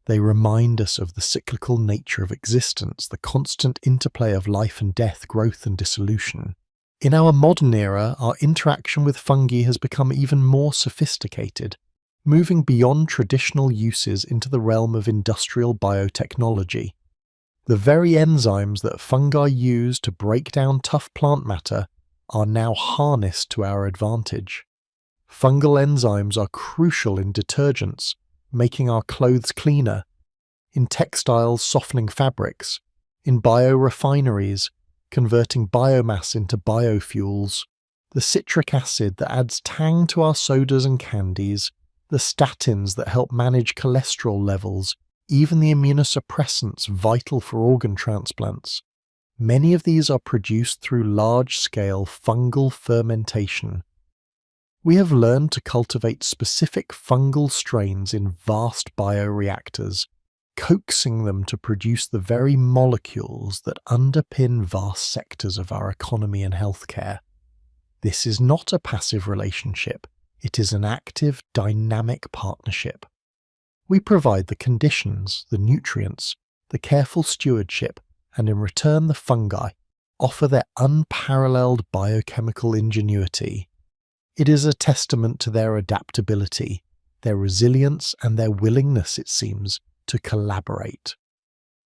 [SPEAKER 1] They remind us of the cyclical nature of existence, the constant interplay of life and death, growth and dissolution. In our modern era, our interaction with fungi has become even more sophisticated, moving beyond traditional uses into the realm of industrial biotechnology. The very enzymes that fungi use to break down tough plant matter are now harnessed to our advantage. Fungal enzymes are crucial in detergents, making our clothes cleaner, in textiles softening fabrics, in biorefineries, converting biomass into biofuels, the citric acid that adds tang to our sodas and candies, the statins that help manage cholesterol levels, even the immunosuppressants vital for organ transplants. Many of these are produced through large-scale fungal fermentation. We have learned to cultivate specific fungal strains in vast bioreactors, coaxing them to produce the very molecules that underpin vast sectors of our economy and healthcare. This is not a passive relationship, it is an active, dynamic partnership. We provide the conditions, the nutrients, the careful stewardship, and in return the fungi offer their unparalleled biochemical ingenuity. It is a testament to their adaptability, their resilience, and their willingness, it seems, to collaborate.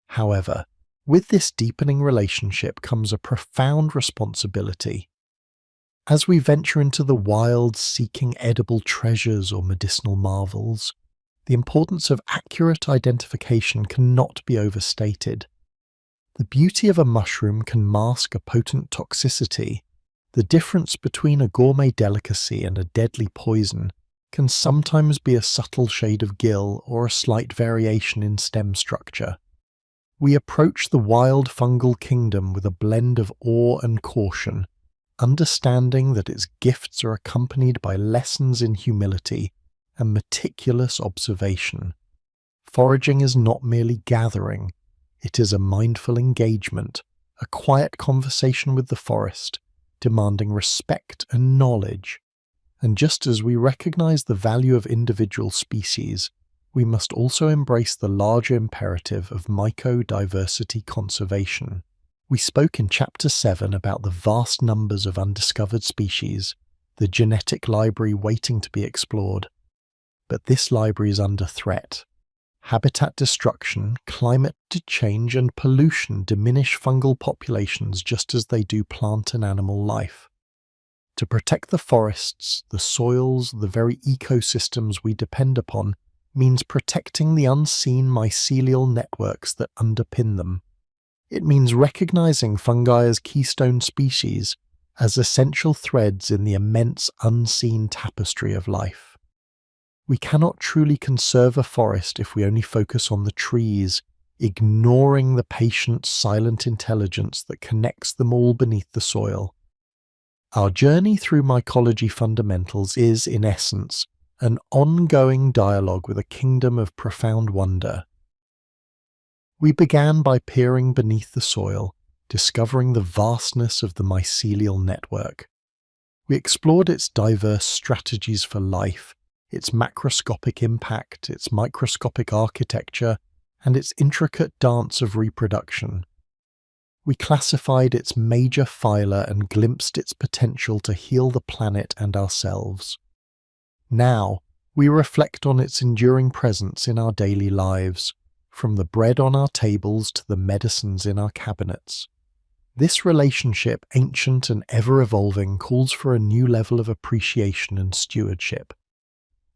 [SPEAKER 1] However, with this deepening relationship comes a profound responsibility. As we venture into the wild seeking edible treasures or medicinal marvels, The importance of accurate identification cannot be overstated. The beauty of a mushroom can mask a potent toxicity. The difference between a gourmet delicacy and a deadly poison can sometimes be a subtle shade of gill or a slight variation in stem structure. We approach the wild fungal kingdom with a blend of awe and caution, understanding that its gifts are accompanied by lessons in humility and meticulous observation. Foraging is not merely gathering, it is a mindful engagement, a quiet conversation with the forest, demanding respect and knowledge. And just as we recognize the value of individual species, we must also embrace the larger imperative of mycodiversity conservation. We spoke in Chapter 7 about the vast numbers of undiscovered species, the genetic library waiting to be explored. But this library is under threat. Habitat destruction, climate change, and pollution diminish fungal populations just as they do plant and animal life. To protect the forests, the soils, the very ecosystems we depend upon means protecting the unseen mycelial networks that underpin them. It means recognizing fungi as keystone species, as essential threads in the immense unseen tapestry of life. We cannot truly conserve a forest if we only focus on the trees, ignoring the patient, silent intelligence that connects them all beneath the soil. Our journey through mycology fundamentals is, in essence, an ongoing dialogue with a kingdom of profound wonder. We began by peering beneath the soil, discovering the vastness of the mycelial network. We explored its diverse strategies for life, its macroscopic impact, its microscopic architecture, and its intricate dance of reproduction. We classified its major phyla and glimpsed its potential to heal the planet and ourselves. Now, we reflect on its enduring presence in our daily lives, from the bread on our tables to the medicines in our cabinets. This relationship, ancient and ever-evolving, calls for a new level of appreciation and stewardship.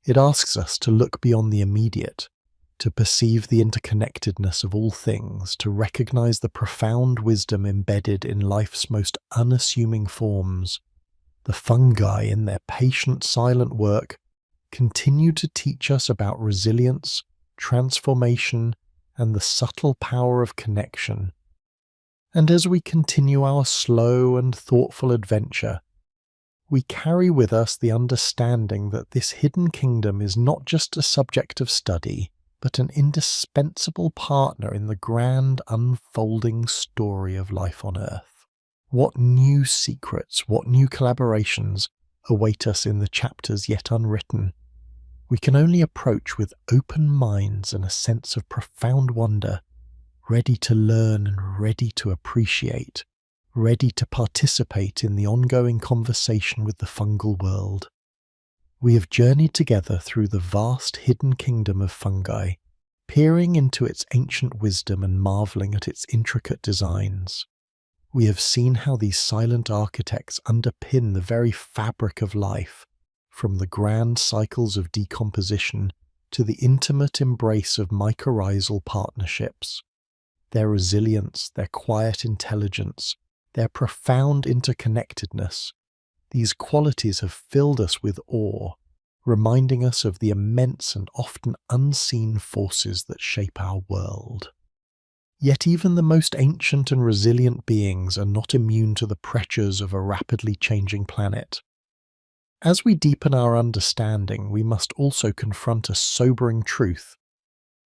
[SPEAKER 1] It asks us to look beyond the immediate, to perceive the interconnectedness of all things, to recognize the profound wisdom embedded in life's most unassuming forms. The fungi, in their patient, silent work, continue to teach us about resilience, transformation, and the subtle power of connection. And as we continue our slow and thoughtful adventure, we carry with us the understanding that this hidden kingdom is not just a subject of study, but an indispensable partner in the grand unfolding story of life on Earth. What new secrets, what new collaborations await us in the chapters yet unwritten? We can only approach with open minds and a sense of profound wonder, ready to learn and ready to appreciate, ready to participate in the ongoing conversation with the fungal world. We have journeyed together through the vast hidden kingdom of fungi, peering into its ancient wisdom and marveling at its intricate designs. We have seen how these silent architects underpin the very fabric of life, from the grand cycles of decomposition to the intimate embrace of mycorrhizal partnerships. Their resilience, their quiet intelligence, their profound interconnectedness, these qualities have filled us with awe, reminding us of the immense and often unseen forces that shape our world. Yet even the most ancient and resilient beings are not immune to the pressures of a rapidly changing planet. As we deepen our understanding, we must also confront a sobering truth.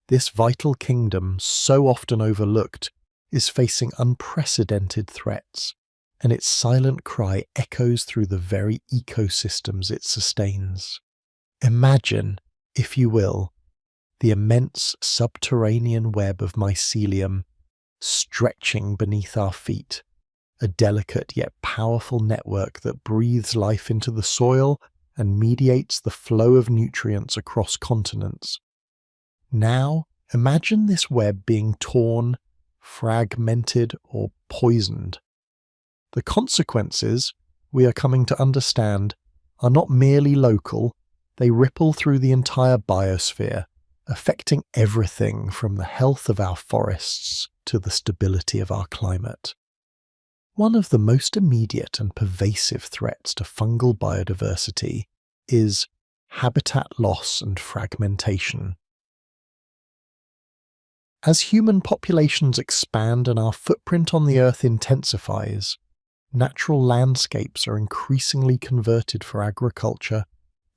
[SPEAKER 1] This vital kingdom, so often overlooked, is facing unprecedented threats, and its silent cry echoes through the very ecosystems it sustains. Imagine, if you will, the immense subterranean web of mycelium stretching beneath our feet, a delicate yet powerful network that breathes life into the soil and mediates the flow of nutrients across continents. Now, imagine this web being torn, fragmented, or poisoned. The consequences, we are coming to understand, are not merely local, they ripple through the entire biosphere, affecting everything from the health of our forests to the stability of our climate. One of the most immediate and pervasive threats to fungal biodiversity is habitat loss and fragmentation. As human populations expand and our footprint on the Earth intensifies, natural landscapes are increasingly converted for agriculture,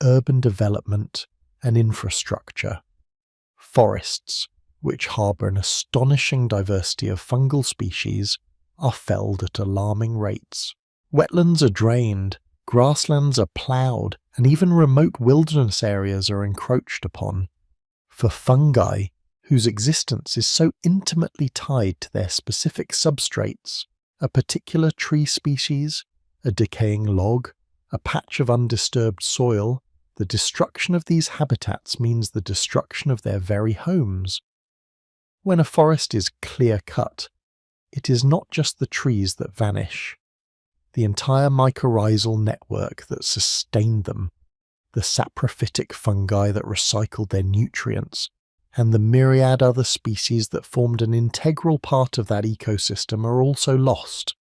[SPEAKER 1] urban development, and infrastructure. Forests, which harbour an astonishing diversity of fungal species, are felled at alarming rates. Wetlands are drained, grasslands are ploughed, and even remote wilderness areas are encroached upon. For fungi, whose existence is so intimately tied to their specific substrates, a particular tree species, a decaying log, a patch of undisturbed soil, the destruction of these habitats means the destruction of their very homes. When a forest is clear-cut, it is not just the trees that vanish. The entire mycorrhizal network that sustained them, the saprophytic fungi that recycled their nutrients, and the myriad other species that formed an integral part of that ecosystem are also lost.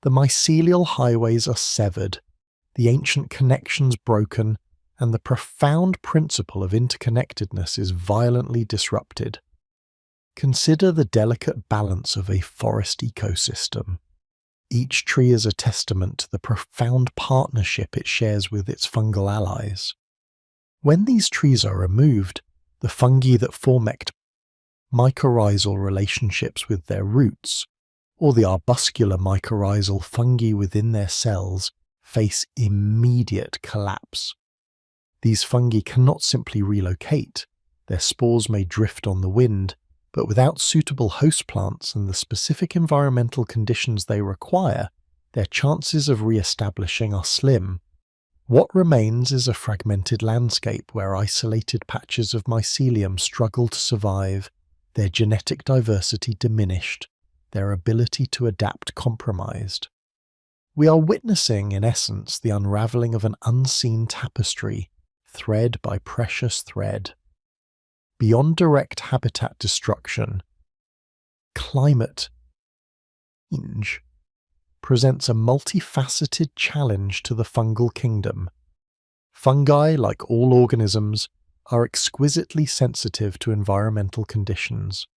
[SPEAKER 1] The mycelial highways are severed, the ancient connections broken, and the profound principle of interconnectedness is violently disrupted. Consider the delicate balance of a forest ecosystem. Each tree is a testament to the profound partnership it shares with its fungal allies. When these trees are removed, the fungi that form mycorrhizal relationships with their roots, or the arbuscular mycorrhizal fungi within their cells, face immediate collapse. These fungi cannot simply relocate. Their spores may drift on the wind, but without suitable host plants and the specific environmental conditions they require, their chances of re-establishing are slim. What remains is a fragmented landscape where isolated patches of mycelium struggle to survive, their genetic diversity diminished, their ability to adapt compromised. We are witnessing, in essence, the unravelling of an unseen tapestry, thread by precious thread. Beyond direct habitat destruction, climate change presents a multifaceted challenge to the fungal kingdom. Fungi, like all organisms, are exquisitely sensitive to environmental conditions.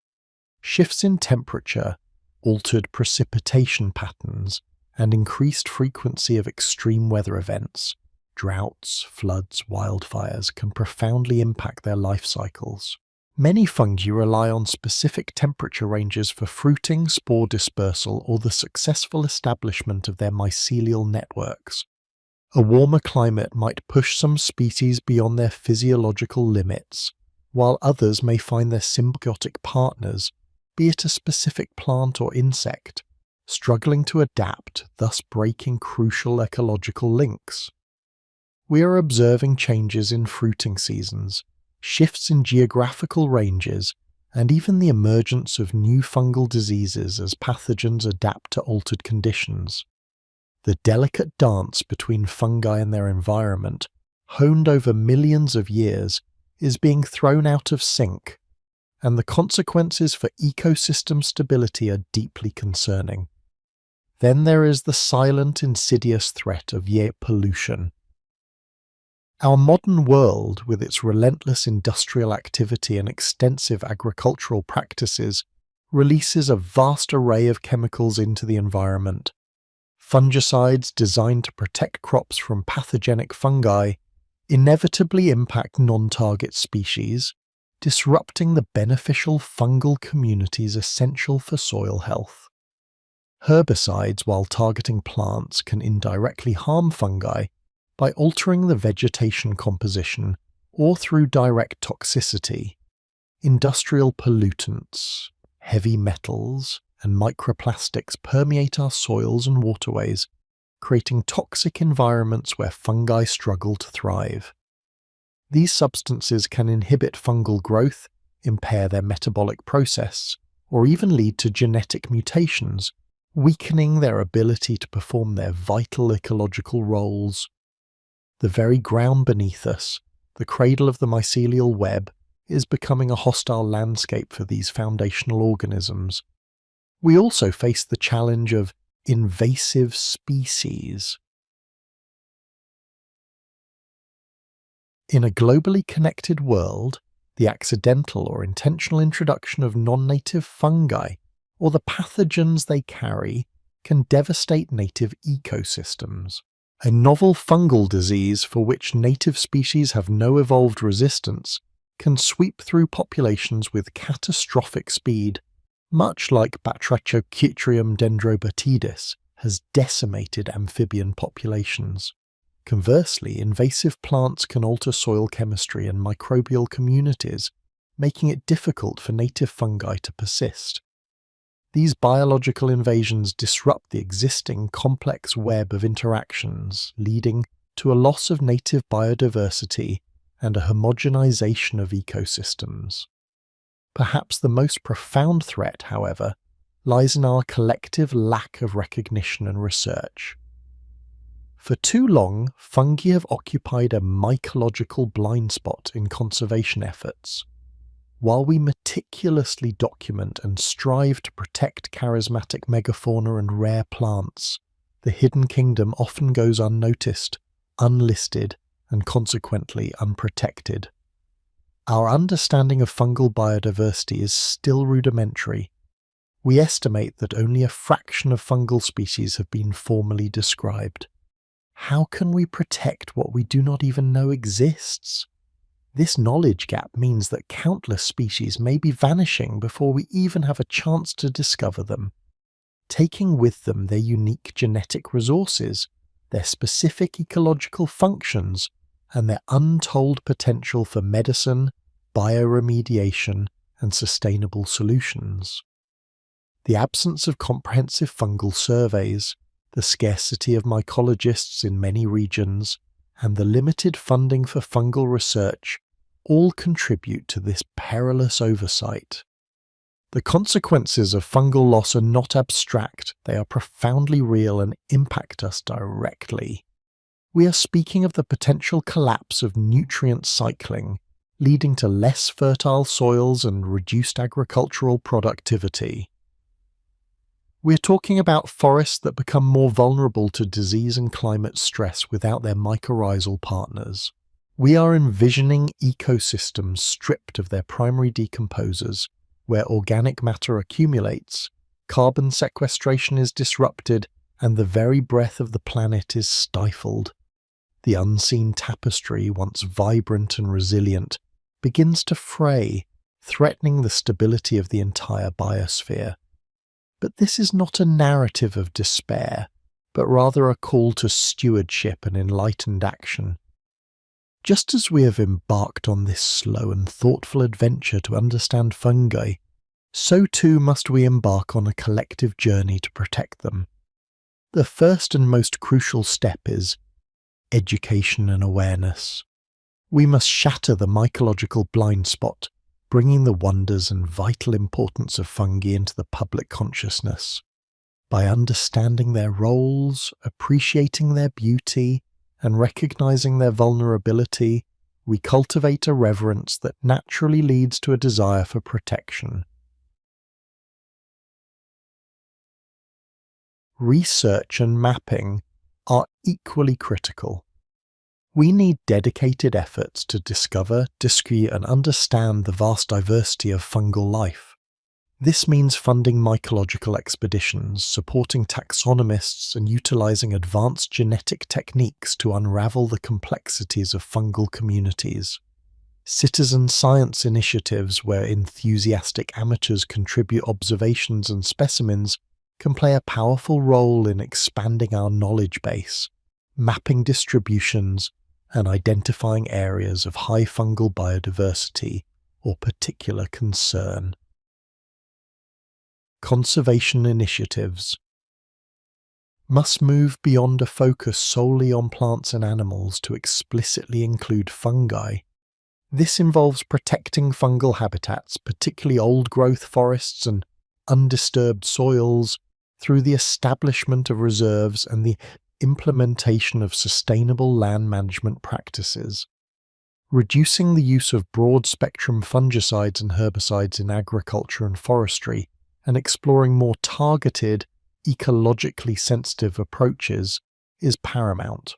[SPEAKER 1] Shifts in temperature, altered precipitation patterns, and increased frequency of extreme weather events, droughts, floods, wildfires, can profoundly impact their life cycles. Many fungi rely on specific temperature ranges for fruiting, spore dispersal, or the successful establishment of their mycelial networks. A warmer climate might push some species beyond their physiological limits, while others may find their symbiotic partners, be it a specific plant or insect, struggling to adapt, thus breaking crucial ecological links. We are observing changes in fruiting seasons, shifts in geographical ranges, and even the emergence of new fungal diseases as pathogens adapt to altered conditions. The delicate dance between fungi and their environment, honed over millions of years, is being thrown out of sync, and the consequences for ecosystem stability are deeply concerning. Then there is the silent, insidious threat of air pollution. Our modern world, with its relentless industrial activity and extensive agricultural practices, releases a vast array of chemicals into the environment. Fungicides designed to protect crops from pathogenic fungi inevitably impact non-target species, disrupting the beneficial fungal communities essential for soil health. Herbicides, while targeting plants, can indirectly harm fungi by altering the vegetation composition or through direct toxicity. Industrial pollutants, heavy metals, and microplastics permeate our soils and waterways, creating toxic environments where fungi struggle to thrive. These substances can inhibit fungal growth, impair their metabolic process, or even lead to genetic mutations, weakening their ability to perform their vital ecological roles. The very ground beneath us, the cradle of the mycelial web, is becoming a hostile landscape for these foundational organisms. We also face the challenge of invasive species. In a globally connected world, the accidental or intentional introduction of non-native fungi, or the pathogens they carry, can devastate native ecosystems. A novel fungal disease for which native species have no evolved resistance can sweep through populations with catastrophic speed, much like Batrachochytrium dendrobatidis has decimated amphibian populations. Conversely, invasive plants can alter soil chemistry and microbial communities, making it difficult for native fungi to persist. These biological invasions disrupt the existing complex web of interactions, leading to a loss of native biodiversity and a homogenization of ecosystems. Perhaps the most profound threat, however, lies in our collective lack of recognition and research. For too long, fungi have occupied a mycological blind spot in conservation efforts. While we meticulously document and strive to protect charismatic megafauna and rare plants, the hidden kingdom often goes unnoticed, unlisted, and consequently unprotected. Our understanding of fungal biodiversity is still rudimentary. We estimate that only a fraction of fungal species have been formally described. How can we protect what we do not even know exists? This knowledge gap means that countless species may be vanishing before we even have a chance to discover them, taking with them their unique genetic resources, their specific ecological functions, and their untold potential for medicine, bioremediation, and sustainable solutions. The absence of comprehensive fungal surveys, the scarcity of mycologists in many regions, and the limited funding for fungal research all contribute to this perilous oversight. The consequences of fungal loss are not abstract, they are profoundly real and impact us directly. We are speaking of the potential collapse of nutrient cycling, leading to less fertile soils and reduced agricultural productivity. We're talking about forests that become more vulnerable to disease and climate stress without their mycorrhizal partners. We are envisioning ecosystems stripped of their primary decomposers, where organic matter accumulates, carbon sequestration is disrupted, and the very breath of the planet is stifled. The unseen tapestry, once vibrant and resilient, begins to fray, threatening the stability of the entire biosphere. But this is not a narrative of despair, but rather a call to stewardship and enlightened action. Just as we have embarked on this slow and thoughtful adventure to understand fungi, so too must we embark on a collective journey to protect them. The first and most crucial step is education and awareness. We must shatter the mycological blind spot, bringing the wonders and vital importance of fungi into the public consciousness. By understanding their roles, appreciating their beauty, and recognizing their vulnerability, we cultivate a reverence that naturally leads to a desire for protection. Research and mapping are equally critical. We need dedicated efforts to discover, describe, and understand the vast diversity of fungal life. This means funding mycological expeditions, supporting taxonomists, and utilizing advanced genetic techniques to unravel the complexities of fungal communities. Citizen science initiatives where enthusiastic amateurs contribute observations and specimens can play a powerful role in expanding our knowledge base, mapping distributions, and identifying areas of high fungal biodiversity or particular concern. Conservation initiatives must move beyond a focus solely on plants and animals to explicitly include fungi. This involves protecting fungal habitats, particularly old-growth forests and undisturbed soils, through the establishment of reserves and the implementation of sustainable land management practices. Reducing the use of broad-spectrum fungicides and herbicides in agriculture and forestry, and exploring more targeted, ecologically sensitive approaches is paramount.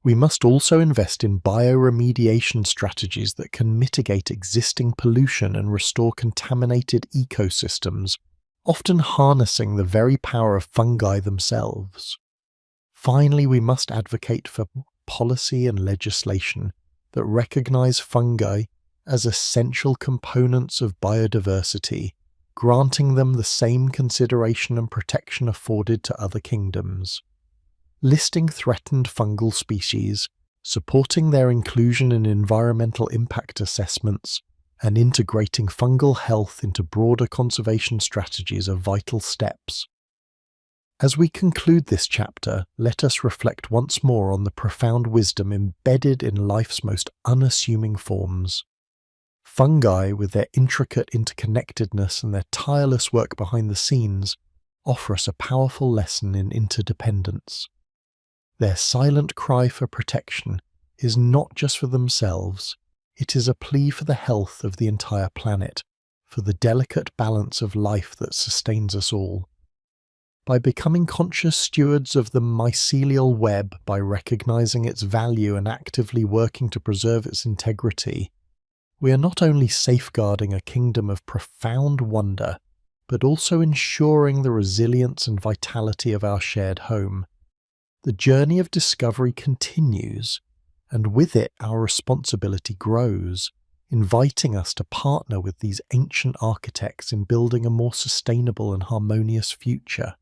[SPEAKER 1] We must also invest in bioremediation strategies that can mitigate existing pollution and restore contaminated ecosystems, often harnessing the very power of fungi themselves. Finally, we must advocate for policy and legislation that recognize fungi as essential components of biodiversity, granting them the same consideration and protection afforded to other kingdoms. Listing threatened fungal species, supporting their inclusion in environmental impact assessments, and integrating fungal health into broader conservation strategies are vital steps. As we conclude this chapter, let us reflect once more on the profound wisdom embedded in life's most unassuming forms. Fungi, with their intricate interconnectedness and their tireless work behind the scenes, offer us a powerful lesson in interdependence. Their silent cry for protection is not just for themselves, it is a plea for the health of the entire planet, for the delicate balance of life that sustains us all. By becoming conscious stewards of the mycelial web, by recognizing its value and actively working to preserve its integrity, we are not only safeguarding a kingdom of profound wonder, but also ensuring the resilience and vitality of our shared home. The journey of discovery continues, and with it our responsibility grows, inviting us to partner with these ancient architects in building a more sustainable and harmonious future.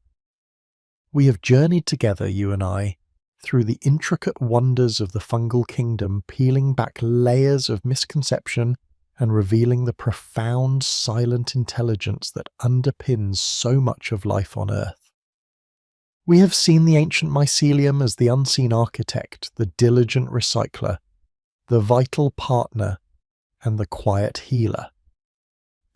[SPEAKER 1] We have journeyed together, you and I, through the intricate wonders of the fungal kingdom, peeling back layers of misconception and revealing the profound, silent intelligence that underpins so much of life on Earth. We have seen the ancient mycelium as the unseen architect, the diligent recycler, the vital partner, and the quiet healer.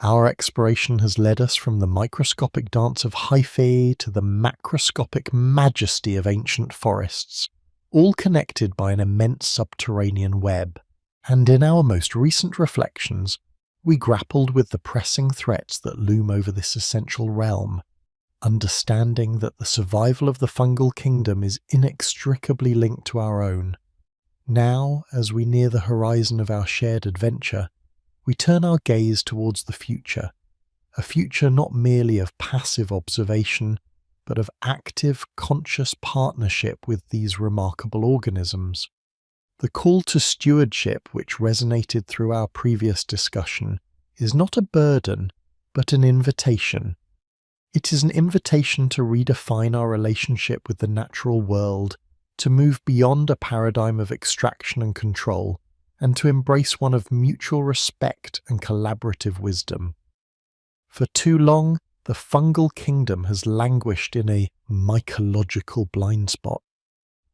[SPEAKER 1] Our exploration has led us from the microscopic dance of hyphal to the macroscopic majesty of ancient forests, all connected by an immense subterranean web. And in our most recent reflections, we grappled with the pressing threats that loom over this essential realm, understanding that the survival of the fungal kingdom is inextricably linked to our own. Now, as we near the horizon of our shared adventure, we turn our gaze towards the future, a future not merely of passive observation, but of active, conscious partnership with these remarkable organisms. The call to stewardship, which resonated through our previous discussion, is not a burden, but an invitation. It is an invitation to redefine our relationship with the natural world, to move beyond a paradigm of extraction and control, and to embrace one of mutual respect and collaborative wisdom. For too long, the fungal kingdom has languished in a mycological blind spot,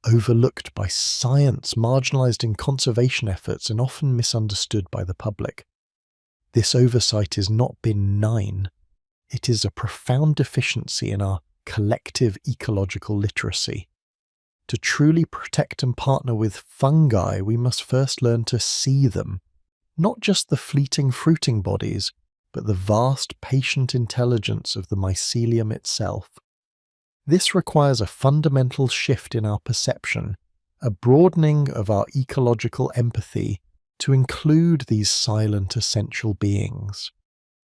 [SPEAKER 1] overlooked by science, marginalized in conservation efforts, and often misunderstood by the public. This oversight is not benign. It is a profound deficiency in our collective ecological literacy. To truly protect and partner with fungi, we must first learn to see them, not just the fleeting fruiting bodies, but the vast patient intelligence of the mycelium itself. This requires a fundamental shift in our perception, a broadening of our ecological empathy to include these silent essential beings.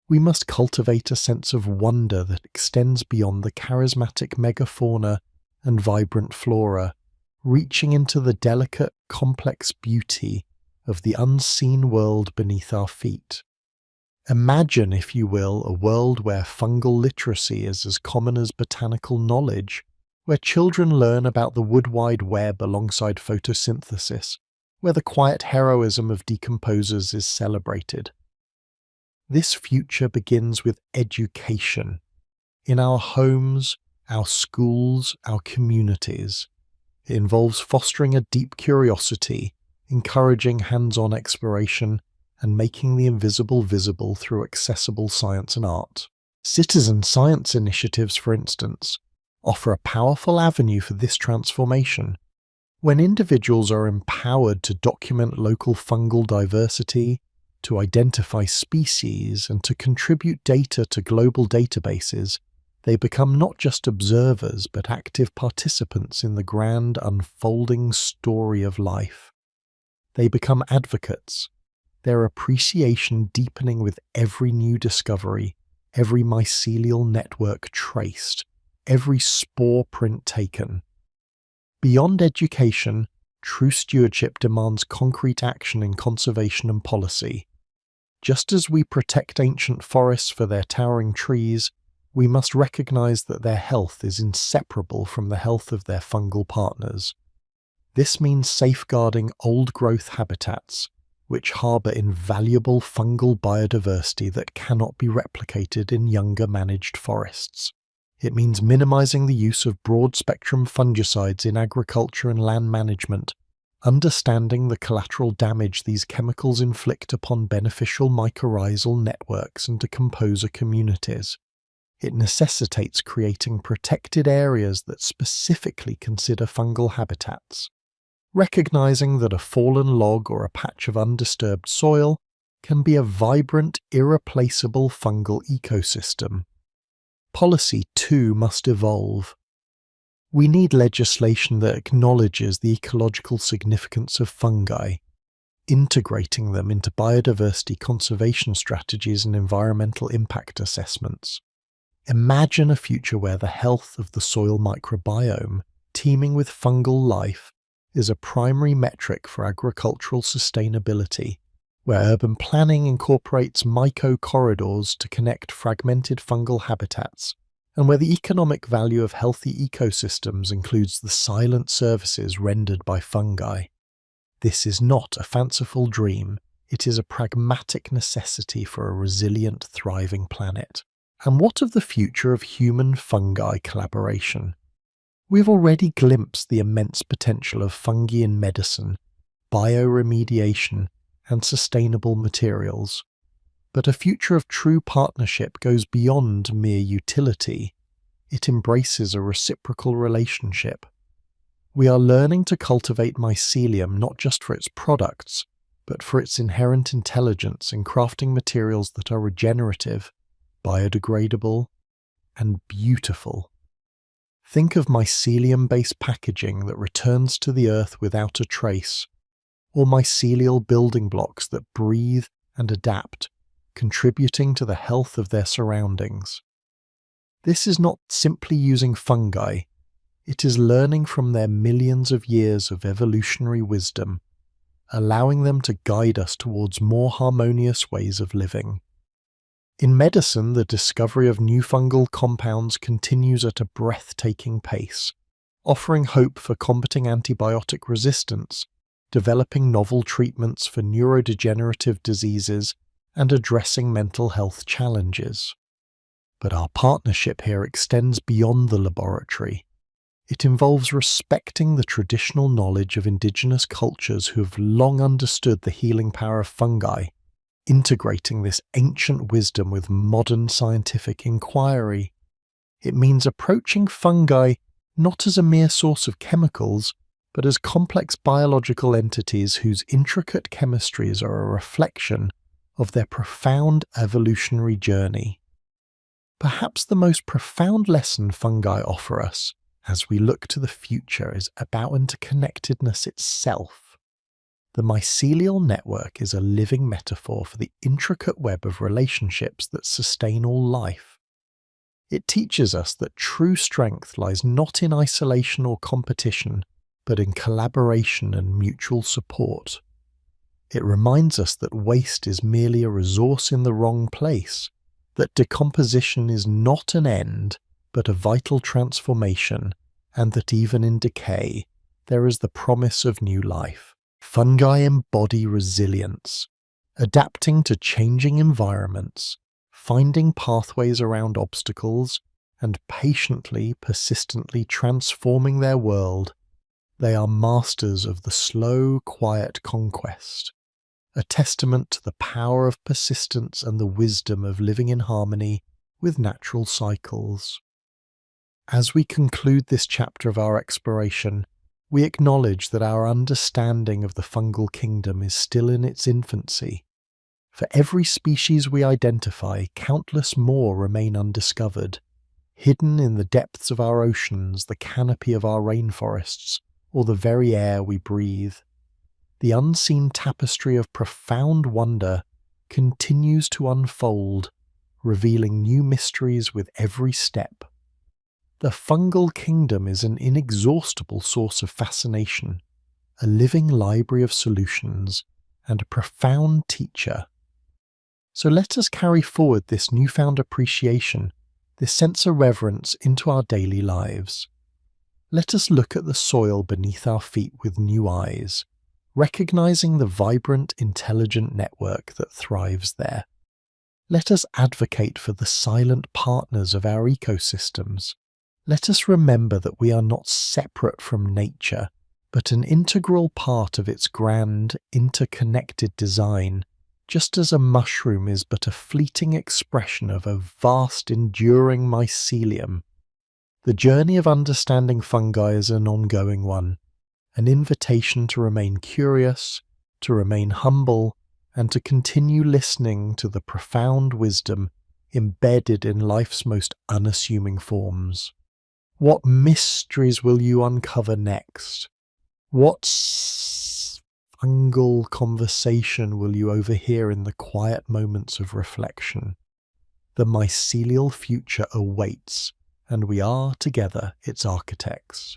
[SPEAKER 1] We must cultivate a sense of wonder that extends beyond the charismatic megafauna and vibrant flora, reaching into the delicate, complex beauty of the unseen world beneath our feet. Imagine, if you will, a world where fungal literacy is as common as botanical knowledge, where children learn about the wood wide web alongside photosynthesis, where the quiet heroism of decomposers is celebrated. This future begins with education, in our homes, our schools, our communities. It involves fostering a deep curiosity, encouraging hands-on exploration, and making the invisible visible through accessible science and art. Citizen science initiatives, for instance, offer a powerful avenue for this transformation. When individuals are empowered to document local fungal diversity, to identify species, and to contribute data to global databases, they become not just observers but active participants in the grand unfolding story of life. They become advocates, their appreciation deepening with every new discovery, every mycelial network traced, every spore print taken. Beyond education, true stewardship demands concrete action in conservation and policy. Just as we protect ancient forests for their towering trees, we must recognize that their health is inseparable from the health of their fungal partners. This means safeguarding old-growth habitats, which harbour invaluable fungal biodiversity that cannot be replicated in younger managed forests. It means minimizing the use of broad-spectrum fungicides in agriculture and land management, understanding the collateral damage these chemicals inflict upon beneficial mycorrhizal networks and decomposer communities. It necessitates creating protected areas that specifically consider fungal habitats, recognizing that a fallen log or a patch of undisturbed soil can be a vibrant, irreplaceable fungal ecosystem. Policy, too, must evolve. We need legislation that acknowledges the ecological significance of fungi, integrating them into biodiversity conservation strategies and environmental impact assessments. Imagine a future where the health of the soil microbiome, teeming with fungal life, is a primary metric for agricultural sustainability, where urban planning incorporates myco-corridors to connect fragmented fungal habitats, and where the economic value of healthy ecosystems includes the silent services rendered by fungi. This is not a fanciful dream, it is a pragmatic necessity for a resilient, thriving planet. And what of the future of human-fungi collaboration? We've already glimpsed the immense potential of fungi in medicine, bioremediation, and sustainable materials. But a future of true partnership goes beyond mere utility. It embraces a reciprocal relationship. We are learning to cultivate mycelium not just for its products, but for its inherent intelligence in crafting materials that are regenerative, biodegradable, and beautiful. Think of mycelium-based packaging that returns to the earth without a trace, or mycelial building blocks that breathe and adapt, contributing to the health of their surroundings. This is not simply using fungi, it is learning from their millions of years of evolutionary wisdom, allowing them to guide us towards more harmonious ways of living. In medicine, the discovery of new fungal compounds continues at a breathtaking pace, offering hope for combating antibiotic resistance, developing novel treatments for neurodegenerative diseases, and addressing mental health challenges. But our partnership here extends beyond the laboratory. It involves respecting the traditional knowledge of indigenous cultures who have long understood the healing power of fungi, integrating this ancient wisdom with modern scientific inquiry. It means approaching fungi not as a mere source of chemicals, but as complex biological entities whose intricate chemistries are a reflection of their profound evolutionary journey. Perhaps the most profound lesson fungi offer us as we look to the future is about interconnectedness itself. The mycelial network is a living metaphor for the intricate web of relationships that sustain all life. It teaches us that true strength lies not in isolation or competition, but in collaboration and mutual support. It reminds us that waste is merely a resource in the wrong place, that decomposition is not an end, but a vital transformation, and that even in decay, there is the promise of new life. Fungi embody resilience, adapting to changing environments, finding pathways around obstacles, and patiently, persistently transforming their world. They are masters of the slow, quiet conquest, a testament to the power of persistence and the wisdom of living in harmony with natural cycles. As we conclude this chapter of our exploration, We acknowledge that our understanding of the fungal kingdom is still in its infancy. For every species we identify, countless more remain undiscovered, hidden in the depths of our oceans, the canopy of our rainforests, or the very air we breathe. The unseen tapestry of profound wonder continues to unfold, revealing new mysteries with every step. The fungal kingdom is an inexhaustible source of fascination, a living library of solutions, and a profound teacher. So let us carry forward this newfound appreciation, this sense of reverence into our daily lives. Let us look at the soil beneath our feet with new eyes, recognizing the vibrant, intelligent network that thrives there. Let us advocate for the silent partners of our ecosystems. Let us remember that we are not separate from nature, but an integral part of its grand, interconnected design, just as a mushroom is but a fleeting expression of a vast, enduring mycelium. The journey of understanding fungi is an ongoing one, an invitation to remain curious, to remain humble, and to continue listening to the profound wisdom embedded in life's most unassuming forms. What mysteries will you uncover next? What fungal conversation will you overhear in the quiet moments of reflection? The mycelial future awaits, and we are together its architects.